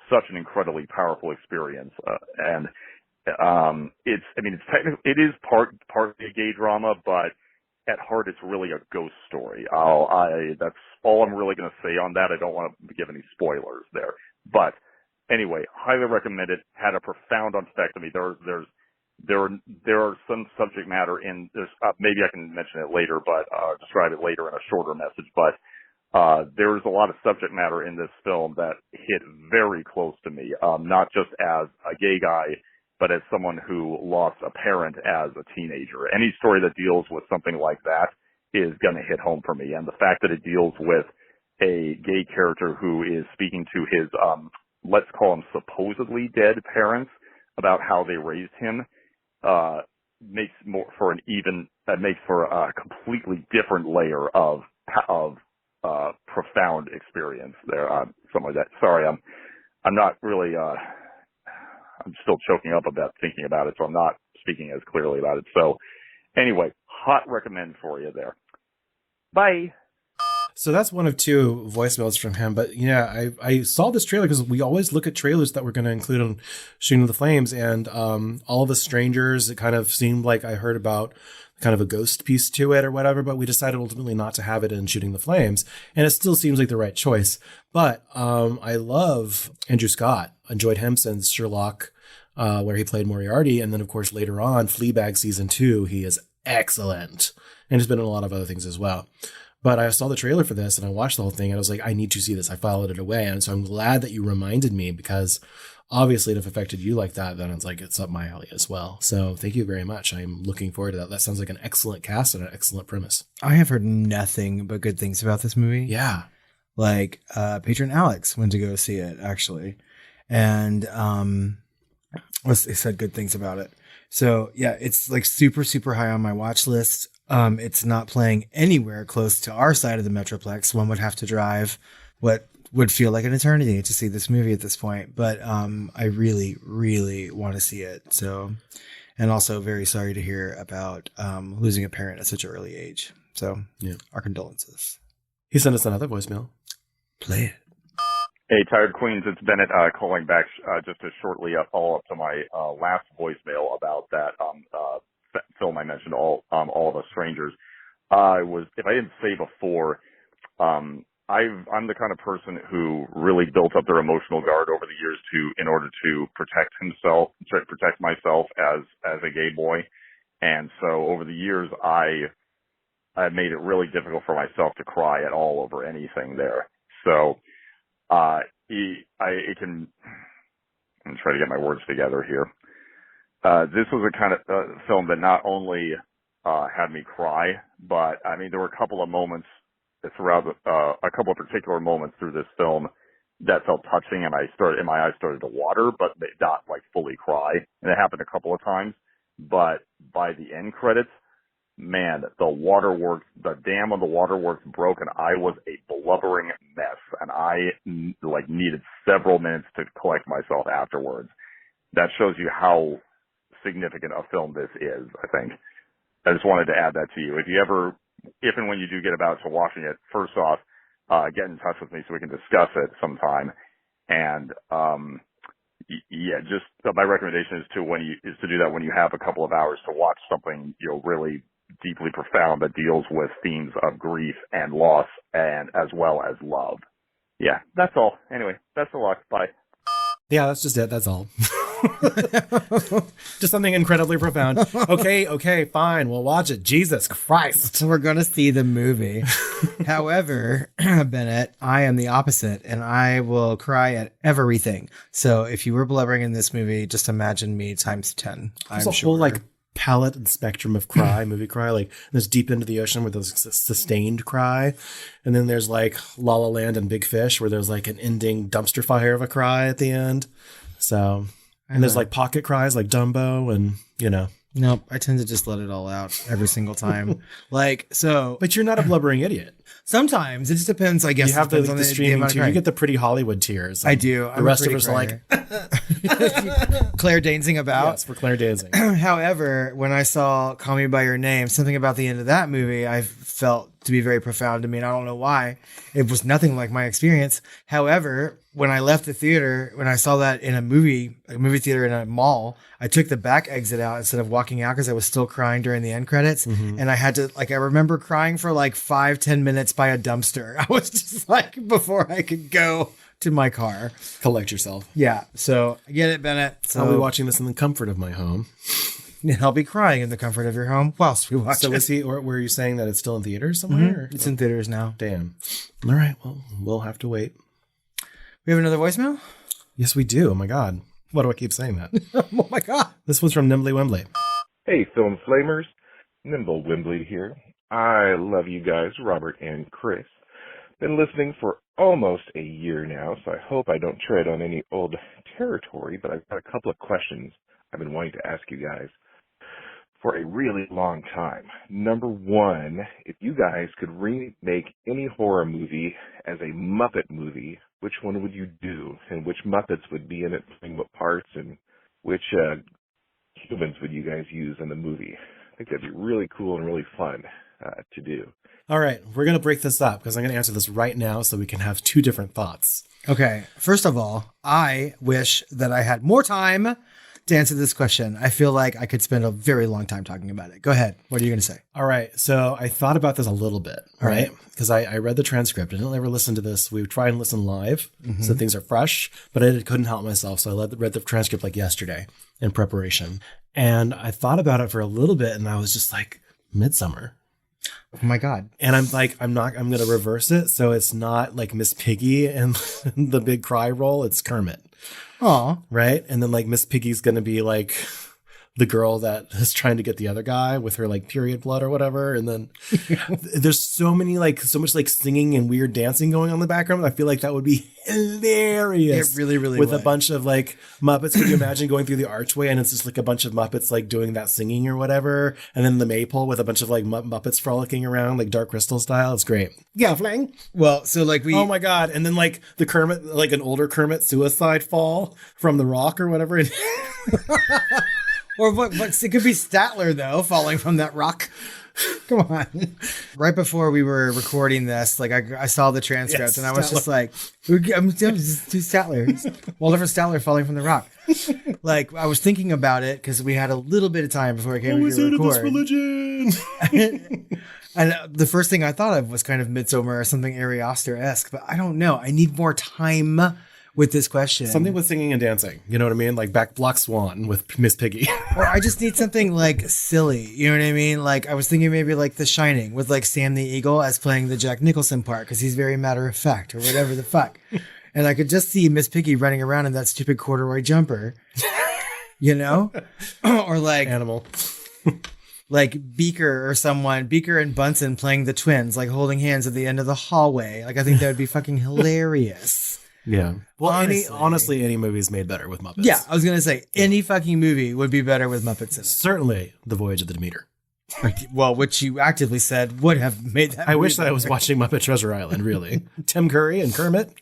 [SPEAKER 3] such an incredibly powerful experience, and it is partly a gay drama, but at heart it's really a ghost story. That's all I'm really going to say on that. I don't want to give any spoilers there, but anyway, highly recommend it. Had a profound effect on me. There are some subject matter in this. Maybe I can mention it later, but describe it later in a shorter message. But there's a lot of subject matter in this film that hit very close to me, not just as a gay guy, but as someone who lost a parent as a teenager. Any story that deals with something like that is going to hit home for me. And the fact that it deals with a gay character who is speaking to his, let's call them supposedly dead parents about how they raised him, makes for a completely different layer of profound experience there. Something like that. Sorry, I'm not really, I'm still choking up about thinking about it, so I'm not speaking as clearly about it. So anyway, hot recommend for you there. Bye.
[SPEAKER 1] So that's one of 2 voicemails from him. But yeah, I saw this trailer because we always look at trailers that we're going to include on Shooting the Flames, and All of Us Strangers, it kind of seemed like I heard about kind of a ghost piece to it or whatever, but we decided ultimately not to have it in Shooting the Flames. And it still seems like the right choice. But I love Andrew Scott. Enjoyed him since Sherlock, where he played Moriarty. And then, of course, later on, Fleabag Season 2, he is excellent. And he's been in a lot of other things as well. But I saw the trailer for this and I watched the whole thing and I was like, I need to see this. I filed it away. And so I'm glad that you reminded me, because obviously if it affected you like that, then it's like, it's up my alley as well. So thank you very much. I'm looking forward to that. That sounds like an excellent cast and an excellent premise.
[SPEAKER 2] I have heard nothing but good things about this movie.
[SPEAKER 1] Yeah.
[SPEAKER 2] Like patron Alex went to go see it actually. And they said good things about it. So yeah, it's like super, super high on my watch list. It's not playing anywhere close to our side of the Metroplex. One would have to drive what would feel like an eternity to see this movie at this point. But I really, really want to see it. So, and also very sorry to hear about losing a parent at such an early age. So yeah, our condolences.
[SPEAKER 1] He sent us another voicemail.
[SPEAKER 2] Play it.
[SPEAKER 3] Hey, Tired Queens, it's Bennett calling back just to shortly follow up to my last voicemail about that film I mentioned, All of Us Strangers. If I didn't say before, I'm the kind of person who really built up their emotional guard over the years in order to protect myself as a gay boy. And so over the years, I made it really difficult for myself to cry at all over anything there. So, I'm trying to get my words together here. This was a kind of film that not only had me cry, but I mean, there were a couple of moments throughout a couple of particular moments through this film that felt touching, and my eyes started to water, but they not like fully cry. And it happened a couple of times. But by the end credits, man, the dam on the waterworks broke, and I was a blubbering mess, and I needed several minutes to collect myself afterwards. That shows you how significant a film this is, I think. I just wanted to add that to you. If and when you do get about to watching it, first off, get in touch with me so we can discuss it sometime. And, just my recommendation is to do that when you have a couple of hours to watch something, really deeply profound that deals with themes of grief and loss and as well as love. Yeah, that's all. Anyway, best of luck. Bye.
[SPEAKER 1] Yeah, that's just it. That's all. Just something incredibly profound. Okay, fine. We'll watch it. Jesus Christ.
[SPEAKER 2] We're going to see the movie. However, Bennett, I am the opposite, and I will cry at everything. So if you were blubbering in this movie, just imagine me times 10.
[SPEAKER 1] There's a whole palette and spectrum of movie cry. There's Deep Into the Ocean where there's sustained cry. And then there's La La Land and Big Fish where there's an ending dumpster fire of a cry at the end. So, and there's pocket cries like Dumbo and,
[SPEAKER 2] Nope, I tend to just let it all out every single time.
[SPEAKER 1] But you're not a blubbering idiot.
[SPEAKER 2] Sometimes it just depends. I guess
[SPEAKER 1] you have the streaming too. You get the pretty Hollywood tears.
[SPEAKER 2] I do.
[SPEAKER 1] The rest of us are
[SPEAKER 2] Claire Dancing about.
[SPEAKER 1] Yes, for Claire Dancing.
[SPEAKER 2] However, when I saw Call Me by Your Name, something about the end of that movie I felt to be very profound to me, and I don't know why. It was nothing like my experience. However, when I left the theater, when I saw that in a movie theater in a mall, I took the back exit out instead of walking out because I was still crying during the end credits. Mm-hmm. And I had to, I remember crying for 5-10 minutes by a dumpster. I was just before I could go to my car.
[SPEAKER 1] Collect yourself.
[SPEAKER 2] Yeah. So I get it, Bennett. So
[SPEAKER 1] I'll be watching this in the comfort of my home.
[SPEAKER 2] And I'll be crying in the comfort of your home whilst we watch it.
[SPEAKER 1] So were you saying that it's still in theaters somewhere?
[SPEAKER 2] Mm-hmm. It's in theaters now.
[SPEAKER 1] Damn. All right. Well, we'll have to wait.
[SPEAKER 2] We have another voicemail?
[SPEAKER 1] Yes, we do. Oh, my God. Why do I keep saying that?
[SPEAKER 2] Oh, my God.
[SPEAKER 1] This one's from Nimbley Wembley.
[SPEAKER 4] Hey, Film Flamers. Nimble Wembley here. I love you guys, Robert and Chris. Been listening for almost a year now, so I hope I don't tread on any old territory, but I've got a couple of questions I've been wanting to ask you guys for a really long time. Number one, if you guys could remake any horror movie as a Muppet movie, which one would you do? And which Muppets would be in it playing what parts? And which humans would you guys use in the movie? I think that'd be really cool and really fun to do.
[SPEAKER 1] All right, we're going to break this up because I'm going to answer this right now so we can have two different thoughts.
[SPEAKER 2] Okay, first of all, I wish that I had more time to answer this question. I feel like I could spend a very long time talking about it. Go ahead. What are you going to say?
[SPEAKER 1] All right. So I thought about this a little bit, right? Because I read the transcript. I didn't ever listen to this. We would try and listen live, so things are fresh, but I couldn't help myself. So I read the transcript yesterday in preparation. And I thought about it for a little bit, and I was just like, Midsummer.
[SPEAKER 2] Oh my God.
[SPEAKER 1] And I'm going to reverse it. So it's not Miss Piggy and the big cry roll. It's Kermit.
[SPEAKER 2] Aw.
[SPEAKER 1] Right? And then Miss Piggy's going to be the girl that is trying to get the other guy with her period blood or whatever. And then there's so much singing and weird dancing going on in the background. I feel like that would be hilarious.
[SPEAKER 2] It really, really
[SPEAKER 1] with
[SPEAKER 2] would.
[SPEAKER 1] A bunch of Muppets. Could you imagine going through the archway and it's just a bunch of Muppets doing that singing or whatever. And then the maypole with a bunch of Muppets frolicking around Dark Crystal style. It's great. Yeah, fling.
[SPEAKER 2] Well, so
[SPEAKER 1] oh my God. And then the Kermit, an older Kermit suicide fall from the rock or whatever.
[SPEAKER 2] Or what? It could be Statler though, falling from that rock. Come on! Right before we were recording this, I saw the transcript and I was just two Statlers, Waldorf Statler falling from the rock. I was thinking about it because we had a little bit of time before I came here to record. This religion. And the first thing I thought of was kind of Midsommar or something Ariosto-esque, but I don't know. I need more time with this question.
[SPEAKER 1] Something with singing and dancing. You know what I mean? Back Black Swan with Miss Piggy.
[SPEAKER 2] Or I just need something silly. You know what I mean? I was thinking maybe The Shining with Sam the Eagle as playing the Jack Nicholson part because he's very matter of fact or whatever the fuck. And I could just see Miss Piggy running around in that stupid corduroy jumper. You know? Or
[SPEAKER 1] Animal.
[SPEAKER 2] like Beaker and Bunsen playing the twins, like holding hands at the end of the hallway. Like, I think that would be fucking hilarious.
[SPEAKER 1] Yeah. Well,
[SPEAKER 2] Honestly.
[SPEAKER 1] any movie is made better with Muppets.
[SPEAKER 2] Yeah, I was going to say any fucking movie would be better with Muppets in it.
[SPEAKER 1] Certainly The Voyage of the Demeter.
[SPEAKER 2] Well, which you actively said would have made that.
[SPEAKER 1] I wish that I was watching Muppet Treasure Island, really. Tim Curry and Kermit.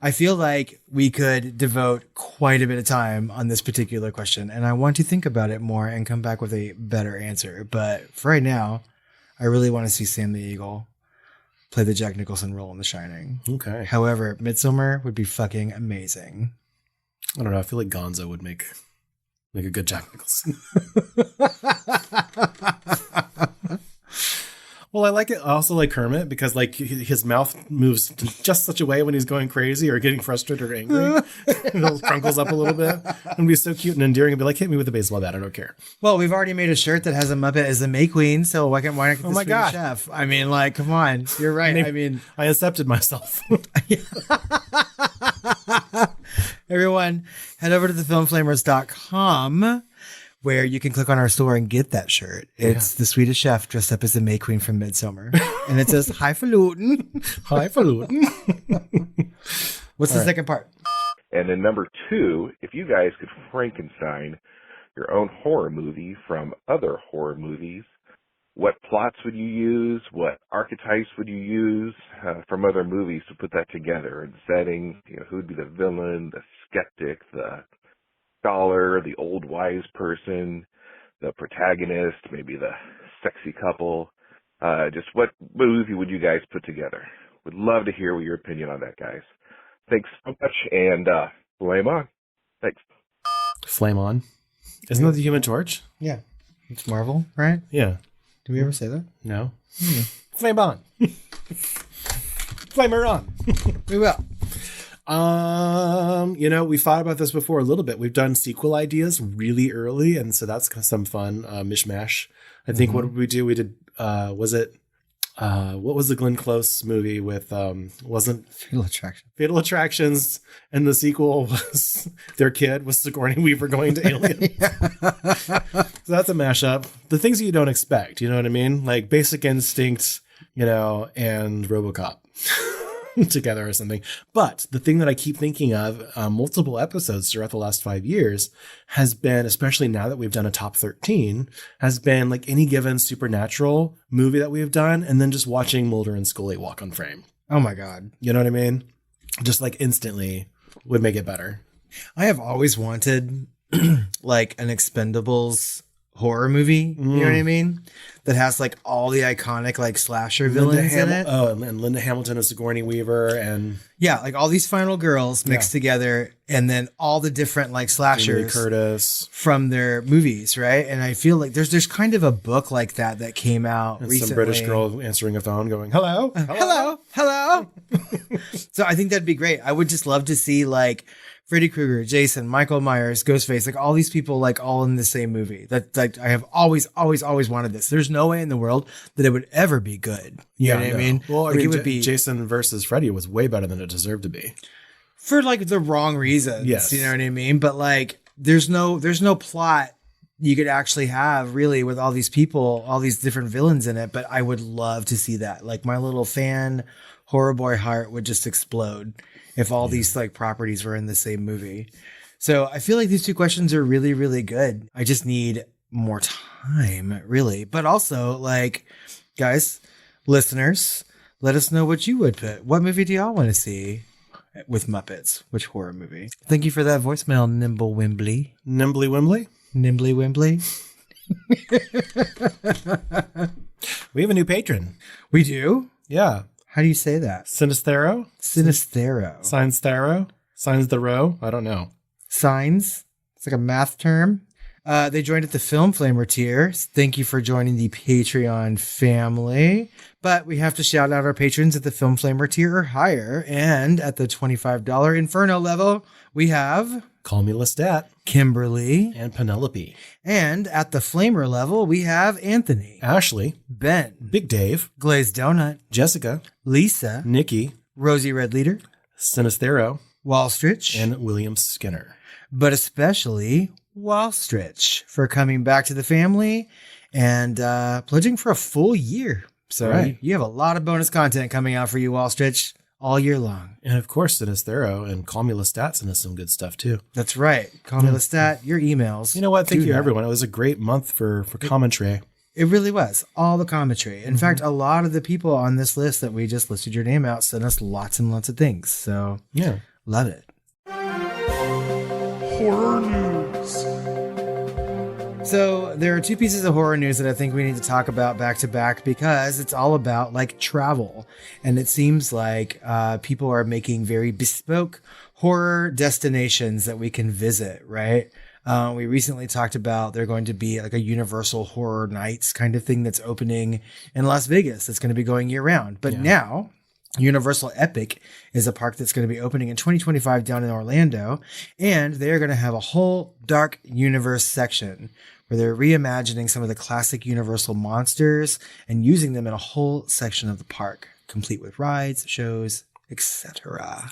[SPEAKER 2] I feel like we could devote quite a bit of time on this particular question, and I want to think about it more and come back with a better answer. But for right now, I really want to see Sam the Eagle play the Jack Nicholson role in The Shining.
[SPEAKER 1] Okay.
[SPEAKER 2] However, Midsommar would be fucking amazing.
[SPEAKER 1] I don't know. I feel like Gonzo would make a good Jack Nicholson. Well, I like it. I also like Kermit because like his mouth moves just such a way when he's going crazy or getting frustrated or angry. It crunkles up a little bit. It'd be so cute and endearing and be like, hit me with a baseball bat. I don't care.
[SPEAKER 2] Well, we've already made a shirt that has a Muppet as a May Queen, so why not get the Swedish Chef? I mean, like, come on. You're right.
[SPEAKER 1] I accepted myself.
[SPEAKER 2] Everyone, head over to thefilmflamers.com where you can click on our store and get that shirt. It's the Swedish Chef dressed up as the May Queen from Midsommar. And it says, highfalutin.
[SPEAKER 1] Highfalutin.
[SPEAKER 2] What's the second part?
[SPEAKER 4] And then number 2, if you guys could Frankenstein your own horror movie from other horror movies, what plots would you use? What archetypes would you use from other movies to put that together? And setting, who would be the villain, the skeptic, the scholar, the old wise person, the protagonist, maybe the sexy couple. Just what movie would you guys put together? Would love to hear your opinion on that, guys. Thanks so much, and flame on. Thanks.
[SPEAKER 1] Flame on. Isn't that the Human Torch?
[SPEAKER 2] Yeah. It's Marvel, right?
[SPEAKER 1] Yeah.
[SPEAKER 2] Did we ever say that?
[SPEAKER 1] No. Flame on. Flame her on.
[SPEAKER 2] We will.
[SPEAKER 1] We thought about this before a little bit. We've done sequel ideas really early, and so that's some fun mishmash. I think what did we do? We did what was the Glenn Close movie with wasn't
[SPEAKER 2] Fatal Attraction.
[SPEAKER 1] Fatal Attractions, and the sequel was their kid was Sigourney Weaver going to Alien. So that's a mashup. The things that you don't expect, you know what I mean? Like Basic Instinct, and RoboCop. Together or something. But the thing that I keep thinking of multiple episodes throughout the last 5 years has been, especially now that we've done a top 13, has been like any given supernatural movie that we've done and then just watching Mulder and Scully walk on frame.
[SPEAKER 2] Oh my God.
[SPEAKER 1] You know what I mean? Just like instantly would make it better.
[SPEAKER 2] I have always wanted like an Expendables horror movie. You know what I mean? That has like all the iconic like slasher villains in it.
[SPEAKER 1] Oh, and Linda Hamilton and Sigourney Weaver and
[SPEAKER 2] like all these final girls mixed together, and then all the different like slashers
[SPEAKER 1] Curtis
[SPEAKER 2] from their movies, right? And I feel like there's kind of a book like that came out
[SPEAKER 1] and
[SPEAKER 2] recently.
[SPEAKER 1] Some British girl answering a phone going, hello.
[SPEAKER 2] Hello. So I think that'd be great. I would just love to see like Freddy Krueger, Jason, Michael Myers, Ghostface, like all these people, like all in the same movie. That like I have always wanted this. There's no way in the world that it would ever be good. You know what I mean?
[SPEAKER 1] Well,
[SPEAKER 2] like, it would be
[SPEAKER 1] Jason versus Freddy was way better than it deserved to be
[SPEAKER 2] for like the wrong reasons.
[SPEAKER 1] Yes.
[SPEAKER 2] You know what I mean? But like, there's no plot you could actually have really with all these people, all these different villains in it. But I would love to see that. Like my little fan horror boy heart would just explode if all these like properties were in the same movie. So I feel like these two questions are really, really good. I just need more time, really. But also, like, guys, listeners, let us know what you would put. What movie do y'all want to see with Muppets? Which horror movie? Thank you for that voicemail, Nimble Wimbley.
[SPEAKER 1] Nimbly Wimbly?
[SPEAKER 2] Nimbly Wimbley.
[SPEAKER 1] We have a new patron.
[SPEAKER 2] We do?
[SPEAKER 1] Yeah.
[SPEAKER 2] How do you say that?
[SPEAKER 1] Sinistero?
[SPEAKER 2] Sinistero.
[SPEAKER 1] Sinestero? Signs the row? I don't know.
[SPEAKER 2] Signs. It's like a math term. They joined at the Film Flamer tier. Thank you for joining the Patreon family. But we have to shout out our patrons at the Film Flamer tier or higher. And at the $25 Inferno level, we have...
[SPEAKER 1] Call me Lestat.
[SPEAKER 2] Kimberly.
[SPEAKER 1] And Penelope.
[SPEAKER 2] And at the Flamer level, we have Anthony.
[SPEAKER 1] Ashley.
[SPEAKER 2] Ben.
[SPEAKER 1] Big Dave.
[SPEAKER 2] GlazedDonut.
[SPEAKER 1] Jessica.
[SPEAKER 2] Lisa.
[SPEAKER 1] Nikki.
[SPEAKER 2] Rosie Red Leader.
[SPEAKER 1] Sinistero.
[SPEAKER 2] Wallstritch.
[SPEAKER 1] And William Skinner.
[SPEAKER 2] But especially Wallstritch for coming back to the family and pledging for a full year. So
[SPEAKER 1] Right.
[SPEAKER 2] you have a lot of bonus content coming out for you, Wall Stitch, all year long.
[SPEAKER 1] And of course, Sinistero and Call Me Lestat sent us some good stuff too.
[SPEAKER 2] That's right. Call me Lestat, your emails.
[SPEAKER 1] You know what? Thank
[SPEAKER 2] do
[SPEAKER 1] you,
[SPEAKER 2] that.
[SPEAKER 1] everyone. It was a great month for commentary.
[SPEAKER 2] It really was. All the commentary. In fact, a lot of the people on this list that we just listed your name out sent us lots and lots of things. So
[SPEAKER 1] Yeah.
[SPEAKER 2] love it.
[SPEAKER 4] Horror news.
[SPEAKER 2] So there are two pieces of horror news that I think we need to talk about back to back because it's all about like travel. And it seems like people are making very bespoke horror destinations that we can visit, right? We recently talked about they're going to be like a Universal Horror Nights kind of thing that's opening in Las Vegas. That's going to be going year round. But now Universal Epic is a park that's going to be opening in 2025 down in Orlando. And they're going to have a whole dark universe section where they're reimagining some of the classic Universal monsters and using them in a whole section of the park, complete with rides, shows, etc.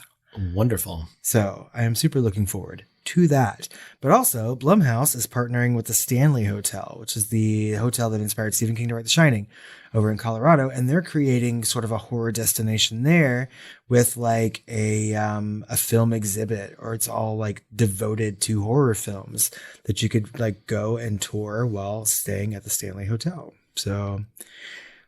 [SPEAKER 1] Wonderful.
[SPEAKER 2] So I am super looking forward to that. But also, Blumhouse is partnering with the Stanley Hotel, which is the hotel that inspired Stephen King to write The Shining over in Colorado. And they're creating sort of a horror destination there with like a film exhibit, or it's all like devoted to horror films that you could like go and tour while staying at the Stanley Hotel. So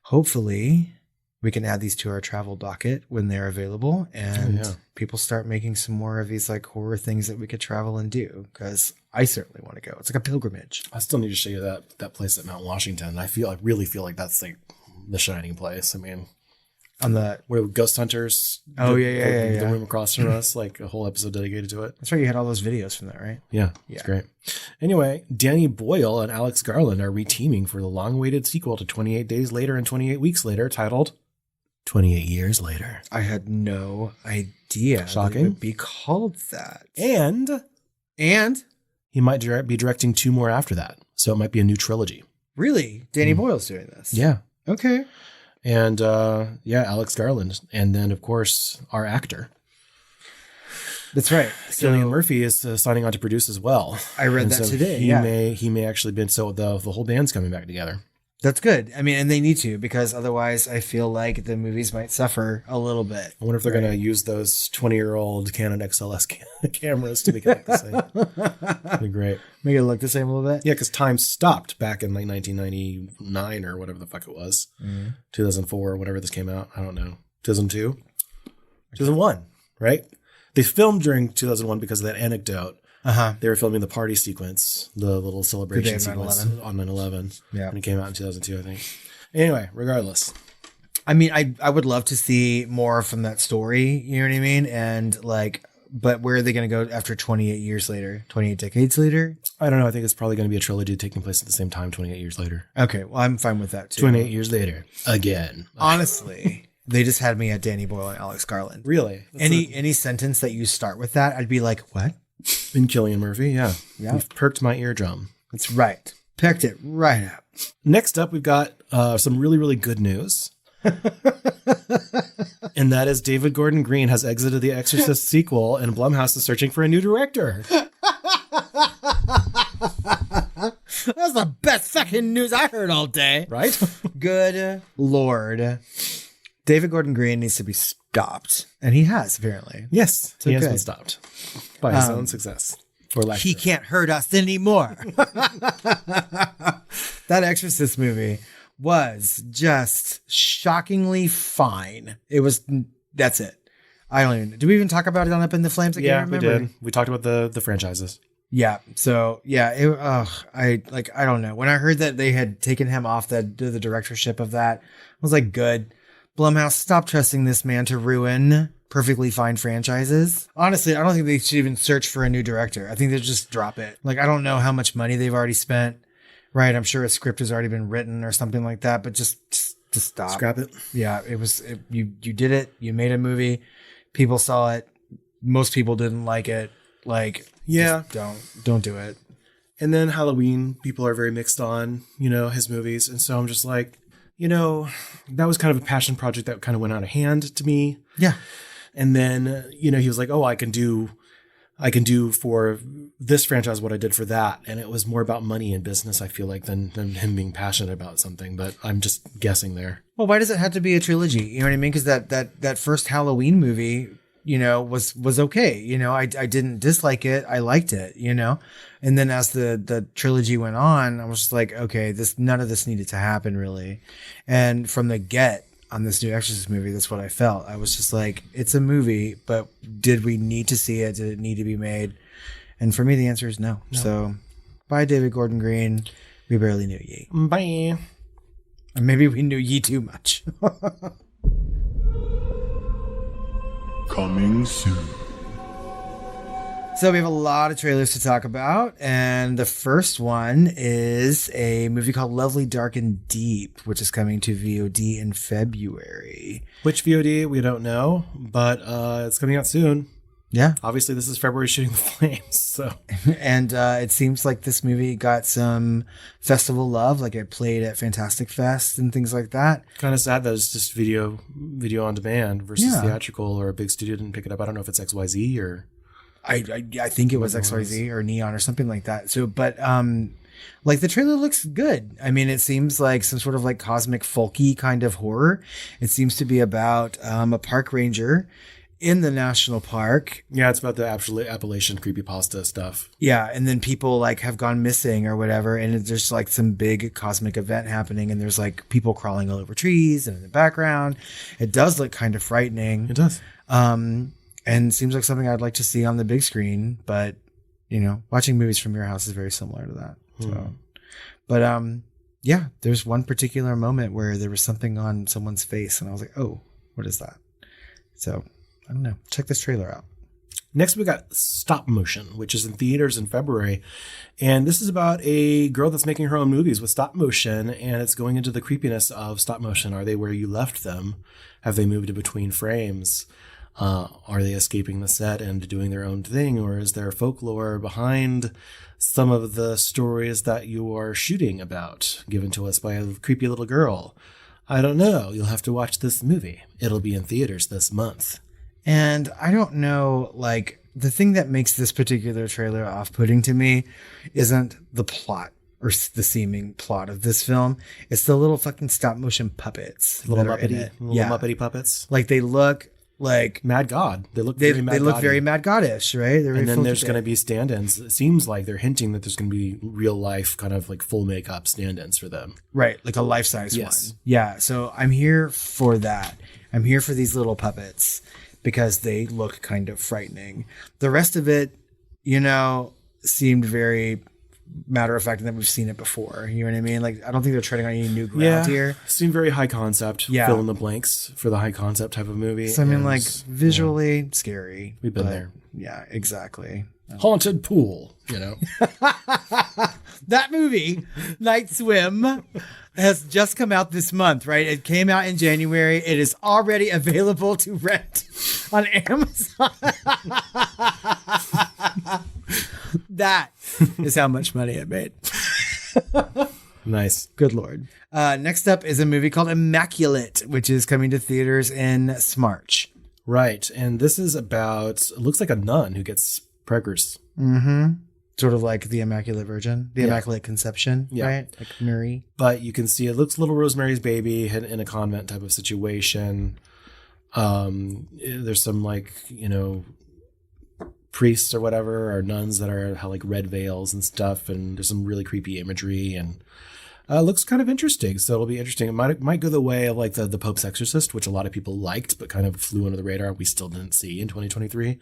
[SPEAKER 2] hopefully we can add these to our travel docket when they're available, and people start making some more of these like horror things that we could travel and do, because I certainly want to go. It's like a pilgrimage.
[SPEAKER 1] I still need to show you that place at Mount Washington. I really feel like that's like the shining place. I mean,
[SPEAKER 2] On the
[SPEAKER 1] where Ghost Hunters.
[SPEAKER 2] Oh,
[SPEAKER 1] the
[SPEAKER 2] yeah.
[SPEAKER 1] room across from us, like a whole episode dedicated to it.
[SPEAKER 2] That's right, you had all those videos from that, right?
[SPEAKER 1] Yeah, it's great. Anyway, Danny Boyle and Alex Garland are reteaming for the long-awaited sequel to 28 Days Later and 28 Weeks Later, titled 28 Years Later.
[SPEAKER 2] I had no idea.
[SPEAKER 1] Shocking.
[SPEAKER 2] That it would be called that.
[SPEAKER 1] And he might be directing 2 more after that, so it might be a new trilogy.
[SPEAKER 2] Really, Danny Boyle's doing this.
[SPEAKER 1] Yeah.
[SPEAKER 2] Okay.
[SPEAKER 1] And Alex Garland, and then of course our actor.
[SPEAKER 2] That's right.
[SPEAKER 1] Gillian Murphy is signing on to produce as well.
[SPEAKER 2] I read
[SPEAKER 1] And
[SPEAKER 2] that
[SPEAKER 1] so
[SPEAKER 2] today.
[SPEAKER 1] He may actually be, so the whole band's coming back together.
[SPEAKER 2] That's good. I mean, and they need to, because otherwise I feel like the movies might suffer a little bit.
[SPEAKER 1] I wonder if they're going to use those 20-year-old Canon XLS cameras to make it look the same. That'd be great.
[SPEAKER 2] Make it look the same a little bit.
[SPEAKER 1] Yeah, because time stopped back in like 1999 or whatever the fuck it was. 2004 or whatever this came out. I don't know. 2002? 2001, right? They filmed during 2001 because of that anecdote. They were filming the party sequence, the little celebration sequence on 9/11. Yeah. And it came out in 2002, I think. Anyway, regardless.
[SPEAKER 2] I mean, I would love to see more from that story, you know what I mean? And like, but where are they going to go after 28 years later? 28 decades later?
[SPEAKER 1] I don't know. I think it's probably going to be a trilogy taking place at the same time 28 years later.
[SPEAKER 2] Okay, well, I'm fine with that too.
[SPEAKER 1] 28 years later. Again.
[SPEAKER 2] Honestly, they just had me at Danny Boyle and Alex Garland.
[SPEAKER 1] Really?
[SPEAKER 2] Any sentence that you start with that, I'd be like, what?
[SPEAKER 1] In Gillian Murphy, yeah. You've perked my eardrum.
[SPEAKER 2] That's right. Picked it right up.
[SPEAKER 1] Next up, we've got some really, really good news. And that is David Gordon Green has exited the Exorcist sequel, and Blumhouse is searching for a new director.
[SPEAKER 2] That's the best fucking news I heard all day.
[SPEAKER 1] Right?
[SPEAKER 2] Good Lord. David Gordon Green needs to be stopped. And he has, apparently.
[SPEAKER 1] Yes,
[SPEAKER 2] So
[SPEAKER 1] he has
[SPEAKER 2] good.
[SPEAKER 1] been stopped by his own success. Or lack
[SPEAKER 2] He
[SPEAKER 1] thereof.
[SPEAKER 2] can't hurt us anymore. That Exorcist movie was just shockingly fine. It was, that's it. I don't even, do we even talk about it on Up in the Flames? I can't
[SPEAKER 1] We
[SPEAKER 2] remember.
[SPEAKER 1] did. We talked about the franchises.
[SPEAKER 2] Yeah. So yeah, I don't know. When I heard that they had taken him off the directorship of that, I was like, good. Blumhouse, stop trusting this man to ruin perfectly fine franchises. Honestly, I don't think they should even search for a new director. I think they just drop it. Like, I don't know how much money they've already spent. Right. I'm sure a script has already been written or something like that, but just stop.
[SPEAKER 1] Scrap it.
[SPEAKER 2] Yeah. You did it. You made a movie. People saw it. Most people didn't like it. Like,
[SPEAKER 1] yeah,
[SPEAKER 2] don't do it.
[SPEAKER 1] And then Halloween, people are very mixed on, his movies. And so I'm just like, that was kind of a passion project that kind of went out of hand to me.
[SPEAKER 2] Yeah.
[SPEAKER 1] And then, he was like, oh, I can do I can do for this franchise what I did for that. And it was more about money and business, I feel like, than him being passionate about something. But I'm just guessing there.
[SPEAKER 2] Well, why does it have to be a trilogy? You know what I mean? Because that first Halloween movie, was okay. I didn't dislike it. I liked it, And then as the trilogy went on, I was just like, okay, none of this needed to happen really. And from the get on this new Exorcist movie, that's what I felt. I was just like, it's a movie, but did we need to see it? Did it need to be made? And for me, the answer is no. So bye, David Gordon Green. We barely knew ye.
[SPEAKER 1] Bye.
[SPEAKER 2] Or maybe we knew ye too much.
[SPEAKER 5] Coming soon.
[SPEAKER 2] So we have a lot of trailers to talk about, and the first one is a movie called Lovely, Dark, and Deep, which is coming to VOD in February.
[SPEAKER 1] Which VOD, we don't know, but it's coming out soon.
[SPEAKER 2] Yeah.
[SPEAKER 1] Obviously, this is February Shooting the Flames, so.
[SPEAKER 2] And it seems like this movie got some festival love, like it played at Fantastic Fest and things like that.
[SPEAKER 1] Kind of sad that it's just video on demand versus theatrical, or a big studio didn't pick it up. I don't know if it's XYZ or...
[SPEAKER 2] I think it was XYZ or Neon or something like that. So, but like the trailer looks good. I mean, it seems like some sort of like cosmic folky kind of horror. It seems to be about a park ranger in the national park.
[SPEAKER 1] Yeah, it's about the Appalachian creepypasta stuff.
[SPEAKER 2] Yeah, and then people like have gone missing or whatever, and there's like some big cosmic event happening, and there's like people crawling all over trees and in the background. It does look kind of frightening.
[SPEAKER 1] It does.
[SPEAKER 2] And seems like something I'd like to see on the big screen, but watching movies from your house is very similar to that. So, but yeah, there's one particular moment where there was something on someone's face, and I was like, oh, what is that? So I don't know. Check this trailer out.
[SPEAKER 1] Next, we got Stop Motion, which is in theaters in February. And this is about a girl that's making her own movies with stop motion, and it's going into the creepiness of stop motion. Are they where you left them? Have they moved in between frames? Are they escaping the set and doing their own thing? Or is there folklore behind some of the stories that you are shooting about, given to us by a creepy little girl? I don't know. You'll have to watch this movie. It'll be in theaters this month.
[SPEAKER 2] And I don't know, like, the thing that makes this particular trailer off-putting to me isn't the plot or the seeming plot of this film. It's the little fucking stop-motion puppets.
[SPEAKER 1] Little Muppety puppets.
[SPEAKER 2] Like, they look like
[SPEAKER 1] Mad God. They look very
[SPEAKER 2] Mad God-ish, right?
[SPEAKER 1] And then there's going to be stand-ins. It seems like they're hinting that there's going to be real life, kind of like full makeup stand-ins for them.
[SPEAKER 2] Right, like a life-size
[SPEAKER 1] Yes.
[SPEAKER 2] one. Yeah, so I'm here for that. I'm here for these little puppets because they look kind of frightening. The rest of it, seemed very matter of fact, and that we've seen it before. You know what I mean? Like, I don't think they're treading on any new ground here.
[SPEAKER 1] Seemed very high concept.
[SPEAKER 2] Yeah.
[SPEAKER 1] Fill in the blanks for the high concept type of movie.
[SPEAKER 2] So I mean, like, visually scary.
[SPEAKER 1] We've been there.
[SPEAKER 2] Yeah, exactly.
[SPEAKER 1] Haunted pool,
[SPEAKER 2] That movie, Night Swim, has just come out this month, right? It came out in January. It is already available to rent on Amazon. That is how much money it made.
[SPEAKER 1] Nice.
[SPEAKER 2] Good Lord. Next up is a movie called Immaculate, which is coming to theaters in Smarch.
[SPEAKER 1] Right. And this is about, it looks like a nun who gets preggers.
[SPEAKER 2] Mm-hmm. Sort of like the Immaculate Virgin, the Immaculate Conception, right? Like Mary.
[SPEAKER 1] But you can see it looks little Rosemary's Baby in a convent type of situation. There's some priests or whatever, or nuns that have like red veils and stuff. And there's some really creepy imagery, and looks kind of interesting. So it'll be interesting. It might go the way of like the Pope's Exorcist, which a lot of people liked, but kind of flew under the radar. We still didn't see in 2023.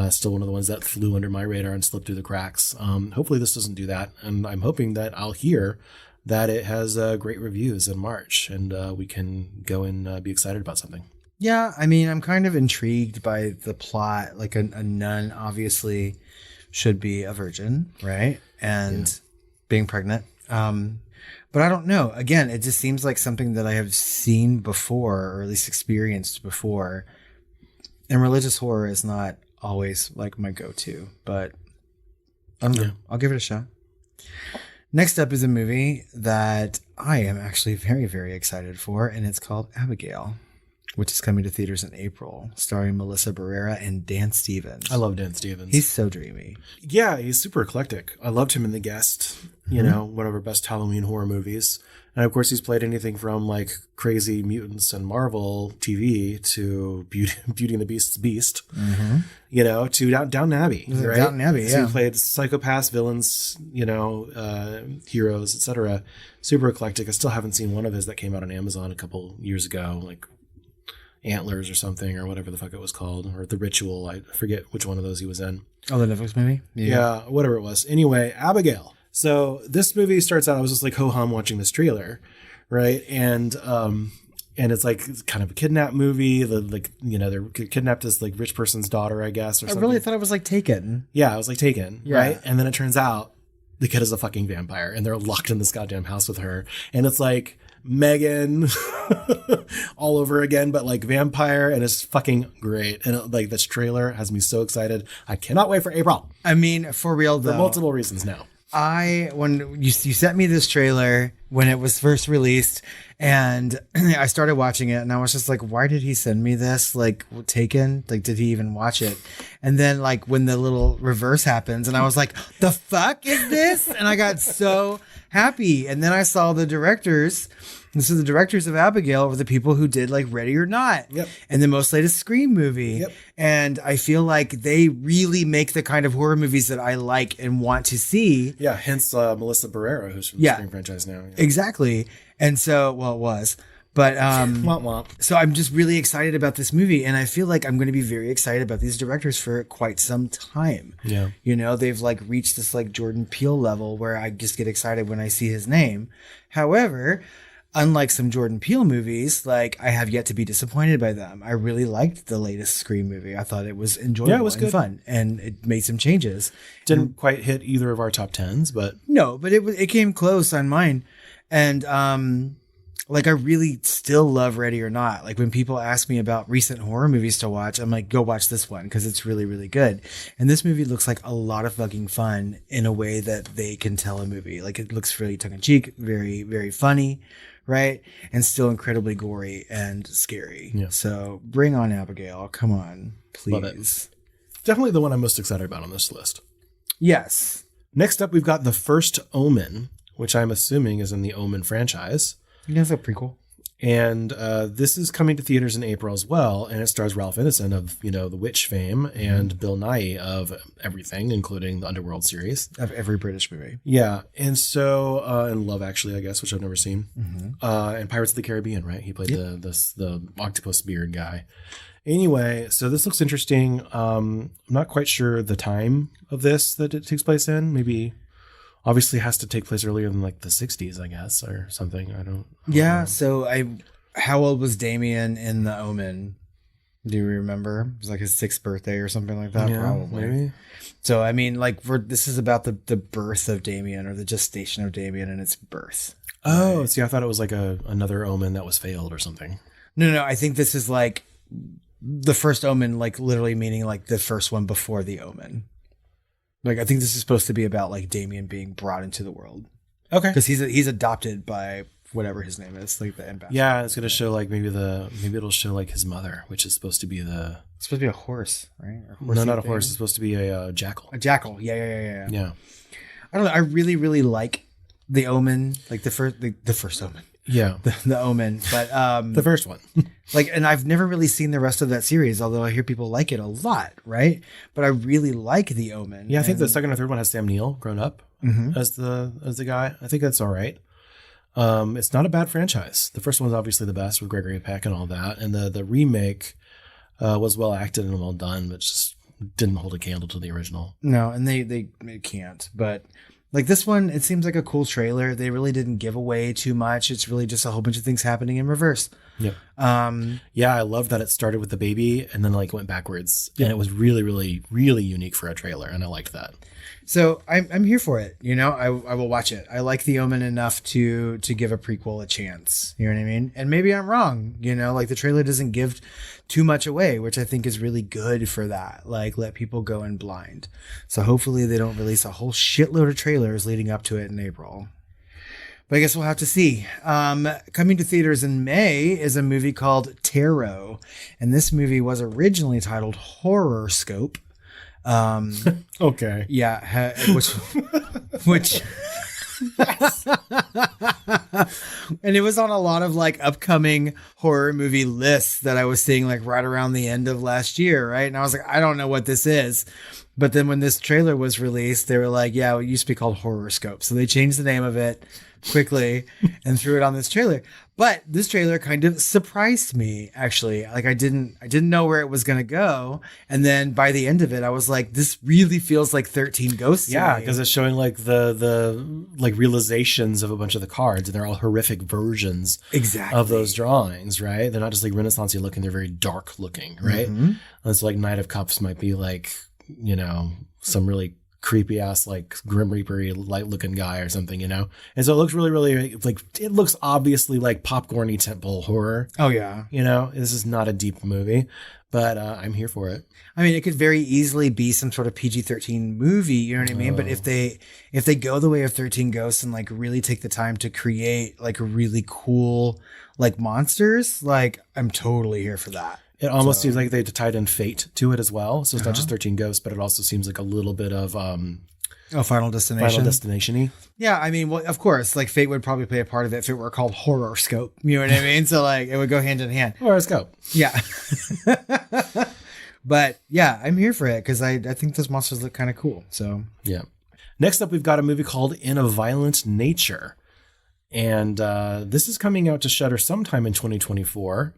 [SPEAKER 1] Still one of the ones that flew under my radar and slipped through the cracks. Hopefully this doesn't do that. And I'm hoping that I'll hear that it has great reviews in March, and we can go and be excited about something.
[SPEAKER 2] Yeah, I mean, I'm kind of intrigued by the plot. Like a nun obviously should be a virgin, right? And being pregnant. But I don't know. Again, it just seems like something that I have seen before, or at least experienced before. And religious horror is not always like my go-to, but I don't know. I'll give it a shot. Next up is a movie that I am actually very, very excited for, and it's called Abigail. which is coming to theaters in April, starring Melissa Barrera and Dan Stevens.
[SPEAKER 1] I love Dan Stevens.
[SPEAKER 2] He's so dreamy.
[SPEAKER 1] Yeah, he's super eclectic. I loved him in The Guest, one of our best Halloween horror movies. And of course, he's played anything from like Crazy Mutants and Marvel TV to Beauty and the Beast's Beast, to Downton Abbey, right?
[SPEAKER 2] Downton Abbey,
[SPEAKER 1] So
[SPEAKER 2] yeah.
[SPEAKER 1] he played psychopaths, villains, heroes, etc. Super eclectic. I still haven't seen one of his that came out on Amazon a couple years ago, like Antlers or something, or whatever the fuck it was called, or The Ritual. I forget which one of those he was in.
[SPEAKER 2] Oh, the Netflix movie?
[SPEAKER 1] Yeah, whatever it was. Anyway, Abigail. So this movie starts out, I was just like ho-hum watching this trailer, right? And it's like it's kind of a kidnap movie. They're kidnapped this like rich person's daughter, I guess, or
[SPEAKER 2] I
[SPEAKER 1] something.
[SPEAKER 2] really thought it was like Taken.
[SPEAKER 1] Yeah, I was like Taken,
[SPEAKER 2] Yeah.
[SPEAKER 1] right? And then it turns out the kid is a fucking vampire and they're locked in this goddamn house with her. And it's like Megan all over again, but like vampire, and it's fucking great. And like this trailer has me so excited. I cannot wait for April.
[SPEAKER 2] I mean, for real though.
[SPEAKER 1] For multiple reasons now.
[SPEAKER 2] When you sent me this trailer when it was first released, and I started watching it, and I was just like, why did he send me this? Like, Taken? Like, did he even watch it? And then like when the little reverse happens, and I was like, the fuck is this? And I got so happy. And then I saw the directors. And so the directors of Abigail were the people who did like Ready or Not, and the most latest Scream movie.
[SPEAKER 1] Yep.
[SPEAKER 2] And I feel like they really make the kind of horror movies that I like and want to see.
[SPEAKER 1] Yeah, hence Melissa Barrera, who's from the Scream franchise now. Yeah.
[SPEAKER 2] Exactly. And so, well, it was. But
[SPEAKER 1] Womp womp.
[SPEAKER 2] so I'm just really excited about this movie, and I feel like I'm going to be very excited about these directors for quite some time.
[SPEAKER 1] Yeah.
[SPEAKER 2] They've like reached this like Jordan Peele level where I just get excited when I see his name. However, unlike some Jordan Peele movies, like I have yet to be disappointed by them. I really liked the latest Scream movie. I thought it was enjoyable
[SPEAKER 1] Yeah, it was
[SPEAKER 2] and
[SPEAKER 1] good.
[SPEAKER 2] fun, and it made some changes.
[SPEAKER 1] Didn't quite hit either of our top 10s, but
[SPEAKER 2] No, but it came close on mine. And like I really still love Ready or Not. Like when people ask me about recent horror movies to watch, I'm like, go watch this one because it's really, really good. And this movie looks like a lot of fucking fun in a way that they can tell a movie. Like it looks really tongue in cheek, very, very funny, right? And still incredibly gory and scary.
[SPEAKER 1] Yeah.
[SPEAKER 2] So bring on Abigail. Come on,
[SPEAKER 1] Love it.
[SPEAKER 2] please.
[SPEAKER 1] definitely the one I'm most excited about on this list.
[SPEAKER 2] Yes.
[SPEAKER 1] Next up, we've got The First Omen, which I'm assuming is in the Omen franchise.
[SPEAKER 2] That's a prequel.
[SPEAKER 1] And this is coming to theaters in April as well. And it stars Ralph Ineson of, The Witch fame and Bill Nighy of everything, including the Underworld series.
[SPEAKER 2] Of every British movie.
[SPEAKER 1] Yeah. And so, and Love Actually, I guess, which I've never seen. And Pirates of the Caribbean, right? He played the octopus beard guy. Anyway, so this looks interesting. I'm not quite sure the time of this that it takes place in. Maybe... Obviously, it has to take place earlier than like the 60s, I guess, or something. I don't know.
[SPEAKER 2] So how old was Damien in The Omen? Do you remember? It was like his 6th birthday or something like that, probably.
[SPEAKER 1] Maybe.
[SPEAKER 2] So, I mean, like, this is about the birth of Damien, or the gestation of Damien and its birth.
[SPEAKER 1] Oh,
[SPEAKER 2] Right.
[SPEAKER 1] see, I thought it was like another Omen that was failed or something.
[SPEAKER 2] No, I think this is like the first Omen, like literally meaning like the first one before the Omen. Like, I think this is supposed to be about like Damien being brought into the world.
[SPEAKER 1] Okay.
[SPEAKER 2] Because he's adopted by whatever his name is, like the ambassador.
[SPEAKER 1] Yeah, it's gonna show like maybe it'll show like his mother, which is supposed to be
[SPEAKER 2] It's supposed to be a horse, right?
[SPEAKER 1] no, not a horse. It's supposed to be a jackal.
[SPEAKER 2] A jackal. Yeah.
[SPEAKER 1] Yeah.
[SPEAKER 2] I don't know. I really, really like the Omen, like the first Omen,
[SPEAKER 1] Yeah.
[SPEAKER 2] the Omen. But
[SPEAKER 1] The first one.
[SPEAKER 2] like, and I've never really seen the rest of that series, although I hear people like it a lot, right? But I really like the Omen.
[SPEAKER 1] Yeah, I think the
[SPEAKER 2] and-
[SPEAKER 1] second or third one has Sam Neill grown up
[SPEAKER 2] Mhm.
[SPEAKER 1] as the guy. I think that's all right. It's not a bad franchise. The first one's obviously the best with Gregory Peck and all that, and the remake was well acted and well done, but just didn't hold a candle to the original.
[SPEAKER 2] No, and they can't. But like this one, it seems like a cool trailer. They really didn't give away too much. It's really just a whole bunch of things happening in reverse.
[SPEAKER 1] Yep.
[SPEAKER 2] Um,
[SPEAKER 1] Yeah, I love that it started with the baby and then like went backwards, and it was really, really, really unique for a trailer, and I liked that.
[SPEAKER 2] So I'm here for it. I will watch it. I like The Omen enough to give a prequel a chance. You know what I mean? And maybe I'm wrong. Like the trailer doesn't give too much away, which I think is really good for that. Like let people go in blind. So hopefully they don't release a whole shitload of trailers leading up to it in April. But I guess we'll have to see. Coming to theaters in May is a movie called Tarot. And this movie was originally titled Horror Scope.
[SPEAKER 1] Okay.
[SPEAKER 2] Yeah. Which and it was on a lot of like upcoming horror movie lists that I was seeing like right around the end of last year. Right. And I was like, I don't know what this is. But then when this trailer was released, they were like, yeah, it used to be called Horoscope. So they changed the name of it quickly and threw it on this trailer. But this trailer kind of surprised me, actually. Like I didn't know where it was going to go. And then by the end of it, I was like, this really feels like 13 Ghosts.
[SPEAKER 1] Yeah, because it's showing like the like realizations of a bunch of the cards, and they're all horrific versions of those drawings, right? They're not just like Renaissance-y looking, they're very dark looking, right? Mm-hmm. And so like Knight of Cups might be like, you know, some really creepy ass like Grim Reaper-y light looking guy or something, you know? And so it looks really, really like, it looks obviously like popcorny temple horror.
[SPEAKER 2] Oh yeah.
[SPEAKER 1] You know, this is not a deep movie, but I'm here for it.
[SPEAKER 2] I mean, it could very easily be some sort of PG-13 movie, you know what I mean? But if they go the way of 13 Ghosts and like really take the time to create like really cool like monsters, like I'm totally here for that.
[SPEAKER 1] It almost seems like they tied in Fate to it as well. So it's not just 13 Ghosts, but it also seems like a little bit of
[SPEAKER 2] Final Destination.
[SPEAKER 1] Final Destination-y.
[SPEAKER 2] Yeah, I mean, well, of course, like Fate would probably play a part of it if it were called Horoscope. You know what I mean? So like it would go hand in hand.
[SPEAKER 1] Horoscope.
[SPEAKER 2] Yeah. But yeah, I'm here for it because I think those monsters look kind of cool. So
[SPEAKER 1] yeah. Next up, we've got a movie called In a Violent Nature. And this is coming out to Shudder sometime in 2024.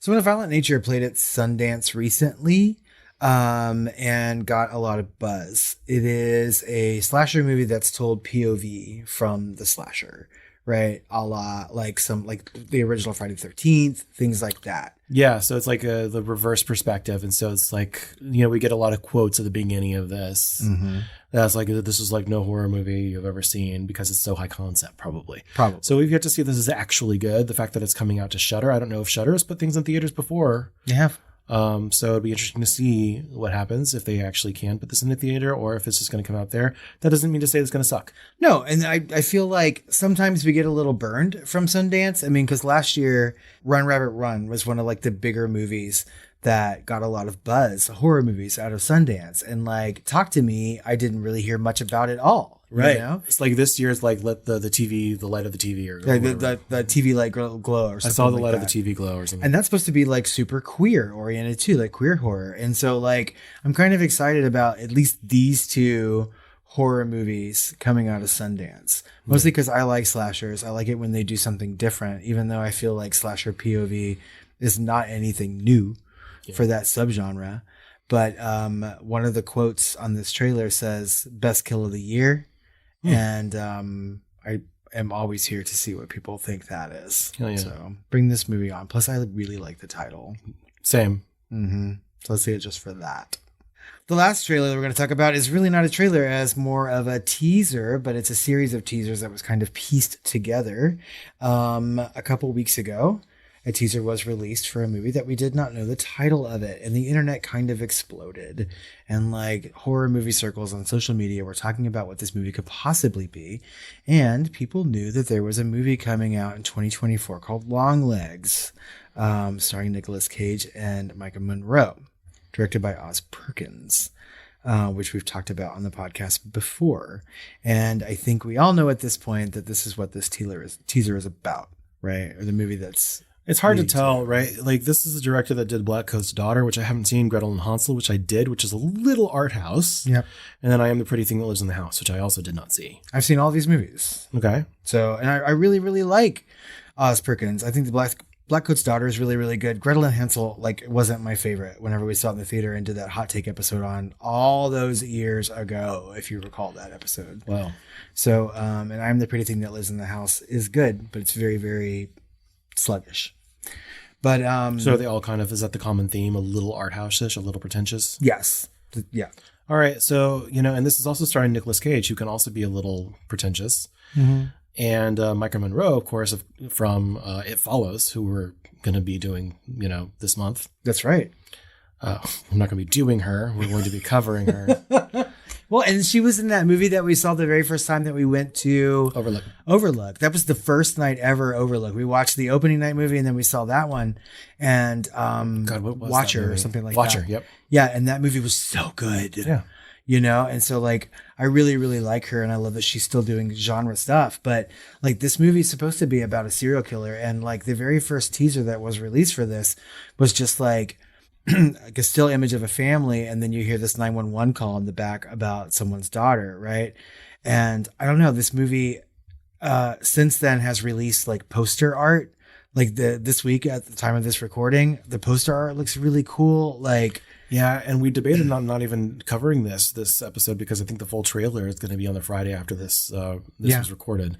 [SPEAKER 2] So In a Violent Nature played at Sundance recently and got a lot of buzz. It is a slasher movie that's told POV from the slasher, right? A la like some like the original Friday the 13th, things like that.
[SPEAKER 1] Yeah, so it's like the reverse perspective. And so it's like, you know, we get a lot of quotes at the beginning of this. Mm-hmm. That's like, this is like no horror movie you've ever seen because it's so high concept, probably. So we've yet to see if this is actually good. The fact that it's coming out to Shudder. I don't know if Shudder has put things in theaters before.
[SPEAKER 2] They have.
[SPEAKER 1] So it'd be interesting to see what happens if they actually can put this in the theater or if it's just going to come out there. That doesn't mean to say it's going to suck.
[SPEAKER 2] No, and I feel like sometimes we get a little burned from Sundance. I mean, because last year, Run Rabbit Run was one of like the bigger movies that got a lot of buzz, horror movies out of Sundance. And like, Talk to Me, I didn't really hear much about it all.
[SPEAKER 1] Right.
[SPEAKER 2] You know?
[SPEAKER 1] It's like this year's like let the TV, the light of the TV or
[SPEAKER 2] like the TV light glow or something. I
[SPEAKER 1] saw the light of the TV glow or something.
[SPEAKER 2] And that's supposed to be like super queer oriented too, like queer horror. And so like, I'm kind of excited about at least these two horror movies coming out of Sundance. Mostly because I like slashers. I like it when they do something different, even though I feel like slasher POV is not anything new for that subgenre. But one of the quotes on this trailer says best kill of the year. And I am always here to see what people think that is.
[SPEAKER 1] Yeah.
[SPEAKER 2] So bring this movie on. Plus, I really like the title.
[SPEAKER 1] Same.
[SPEAKER 2] Mm-hmm. So let's see it just for that. The last trailer we're going to talk about is really not a trailer as more of a teaser, but it's a series of teasers that was kind of pieced together. A couple weeks ago, a teaser was released for a movie that we did not know the title of it, and the internet kind of exploded. And like horror movie circles on social media were talking about what this movie could possibly be. And people knew that there was a movie coming out in 2024 called Longlegs, starring Nicolas Cage and Micah Monroe, directed by Oz Perkins, which we've talked about on the podcast before. And I think we all know at this point that this is what this teaser is about, right? Or the movie that's...
[SPEAKER 1] It's hard to tell, right? Like, this is the director that did Black Coat's Daughter, which I haven't seen, Gretel and Hansel, which I did, which is a little art house.
[SPEAKER 2] Yep.
[SPEAKER 1] And then I Am the Pretty Thing That Lives in the House, which I also did not see.
[SPEAKER 2] I've seen all these movies.
[SPEAKER 1] Okay.
[SPEAKER 2] So, and I really, really like Oz Perkins. I think the Black Coat's Daughter is really, really good. Gretel and Hansel, like, wasn't my favorite whenever we saw it in the theater and did that hot take episode on all those years ago, if you recall that episode.
[SPEAKER 1] Wow.
[SPEAKER 2] So, and I'm the Pretty Thing That Lives in the House is good, but it's very, very sluggish. But
[SPEAKER 1] so they all kind of, is that the common theme? A little art house-ish, a little pretentious?
[SPEAKER 2] Yes. Yeah.
[SPEAKER 1] All right. So, you know, and this is also starring Nicolas Cage, who can also be a little pretentious. Mm-hmm. And Micah Monroe, of course, from It Follows, who we're going to be doing, you know, this month.
[SPEAKER 2] That's right.
[SPEAKER 1] We're not going to be doing her. We're going to be covering her.
[SPEAKER 2] Well, and she was in that movie that we saw the very first time that we went to Overlook. That was the first night ever Overlook. We watched the opening night movie and then we saw that one. And
[SPEAKER 1] God, what was
[SPEAKER 2] Watcher or something like
[SPEAKER 1] Watcher,
[SPEAKER 2] that.
[SPEAKER 1] Yep.
[SPEAKER 2] Yeah, and that movie was so good.
[SPEAKER 1] Yeah.
[SPEAKER 2] You know, and so like I really, really like her and I love that she's still doing genre stuff. But like this movie is supposed to be about a serial killer. And like the very first teaser that was released for this was just like a still image of a family. And then you hear this 911 call in the back about someone's daughter. Right. And I don't know, this movie since then has released like poster art. Like this week at the time of this recording, the poster art looks really cool. Like,
[SPEAKER 1] yeah, and we debated not even covering this episode because I think the full trailer is going to be on the Friday after this was recorded.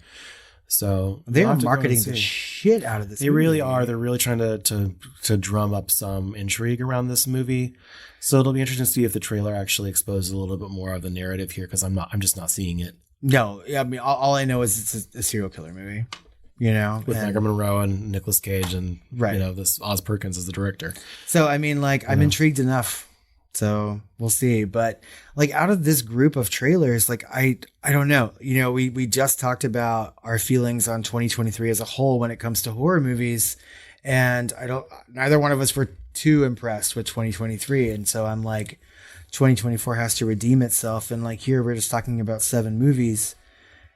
[SPEAKER 1] So
[SPEAKER 2] they are marketing the shit out of this.
[SPEAKER 1] They really are. They're really trying to drum up some intrigue around this movie. So it'll be interesting to see if the trailer actually exposes a little bit more of the narrative here because I'm just not seeing it.
[SPEAKER 2] No, I mean all I know is it's a serial killer movie. You know,
[SPEAKER 1] with Edgar Monroe and Nicolas Cage and this Oz Perkins as the director.
[SPEAKER 2] So I mean, like I'm intrigued enough. So we'll see. But like out of this group of trailers, like I don't know. You know, we just talked about our feelings on 2023 as a whole when it comes to horror movies, and neither one of us were too impressed with 2023, and so I'm like, 2024 has to redeem itself. And like here we're just talking about 7 movies.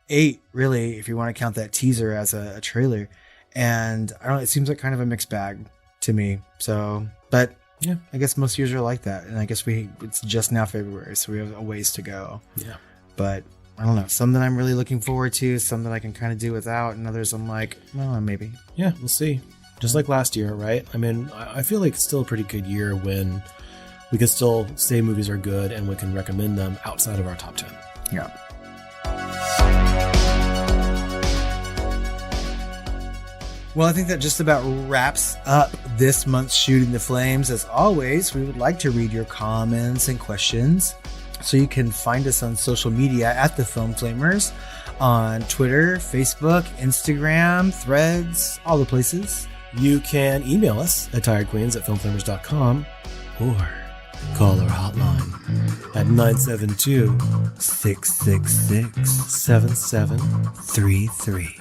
[SPEAKER 2] 8 really, if you want to count that teaser as a trailer, and I don't know, it seems like kind of a mixed bag to me. So, but yeah, I guess most years are like that, and I guess it's just now February, so we have a ways to go. Yeah, but I don't know, some that I'm really looking forward to, some that I can kind of do without, and others I'm like, well, maybe. Yeah, we'll see. Just like last year, right? I mean, I feel like it's still a pretty good year when we can still say movies are good and we can recommend them outside of our top 10. Yeah. Well, I think that just about wraps up this month's Shooting the Flames. As always, we would like to read your comments and questions. So you can find us on social media at The Film Flamers on Twitter, Facebook, Instagram, Threads, all the places. You can email us at tiredqueens@filmflamers.com or call our hotline at 972-666-7733.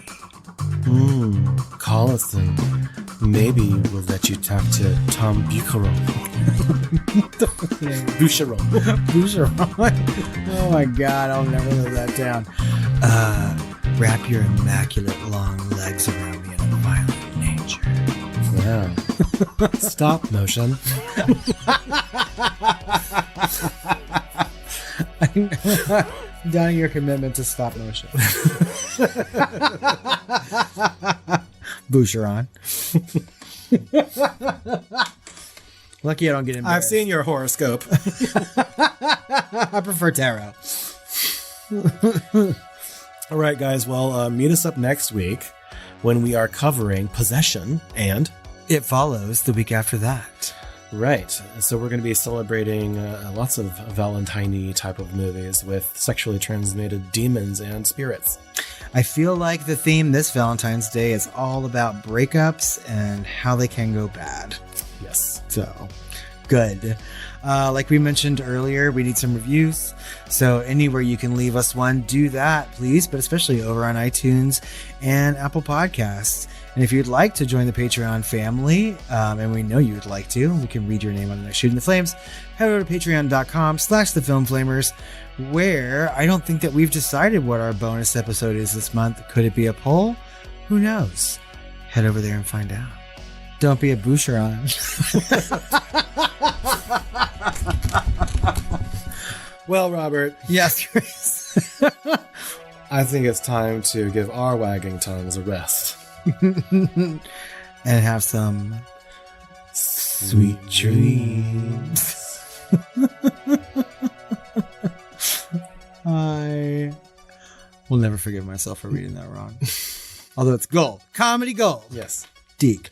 [SPEAKER 2] Call us and maybe we'll let you talk to Tom Boucheron. Boucheron. Oh my God, I'll never live that down. Wrap your immaculate long legs around me in a violent nature. Wow. Stop motion. Down your commitment to stop motion. Boucheron. Lucky I don't get embarrassed. I've seen your horoscope. I prefer tarot. All right, guys. Well, meet us up next week when we are covering Possession and It Follows the week after that. Right. So we're going to be celebrating lots of Valentine-y type of movies with sexually transmitted demons and spirits. I feel like the theme this Valentine's Day is all about breakups and how they can go bad. Yes. So, good. Like we mentioned earlier, we need some reviews. So anywhere you can leave us one, do that, please. But especially over on iTunes and Apple Podcasts. And if you'd like to join the Patreon family, and we know you would like to, we can read your name on the next Shooting the Flames, head over to patreon.com/thefilmflamers, where I don't think that we've decided what our bonus episode is this month. Could it be a poll? Who knows? Head over there and find out. Don't be a Boucheron. Well, Robert. Yes, Chris. I think it's time to give our wagging tongues a rest. And have some sweet dreams. I will never forgive myself for reading that wrong. Although it's gold. Comedy gold. Yes. Deke.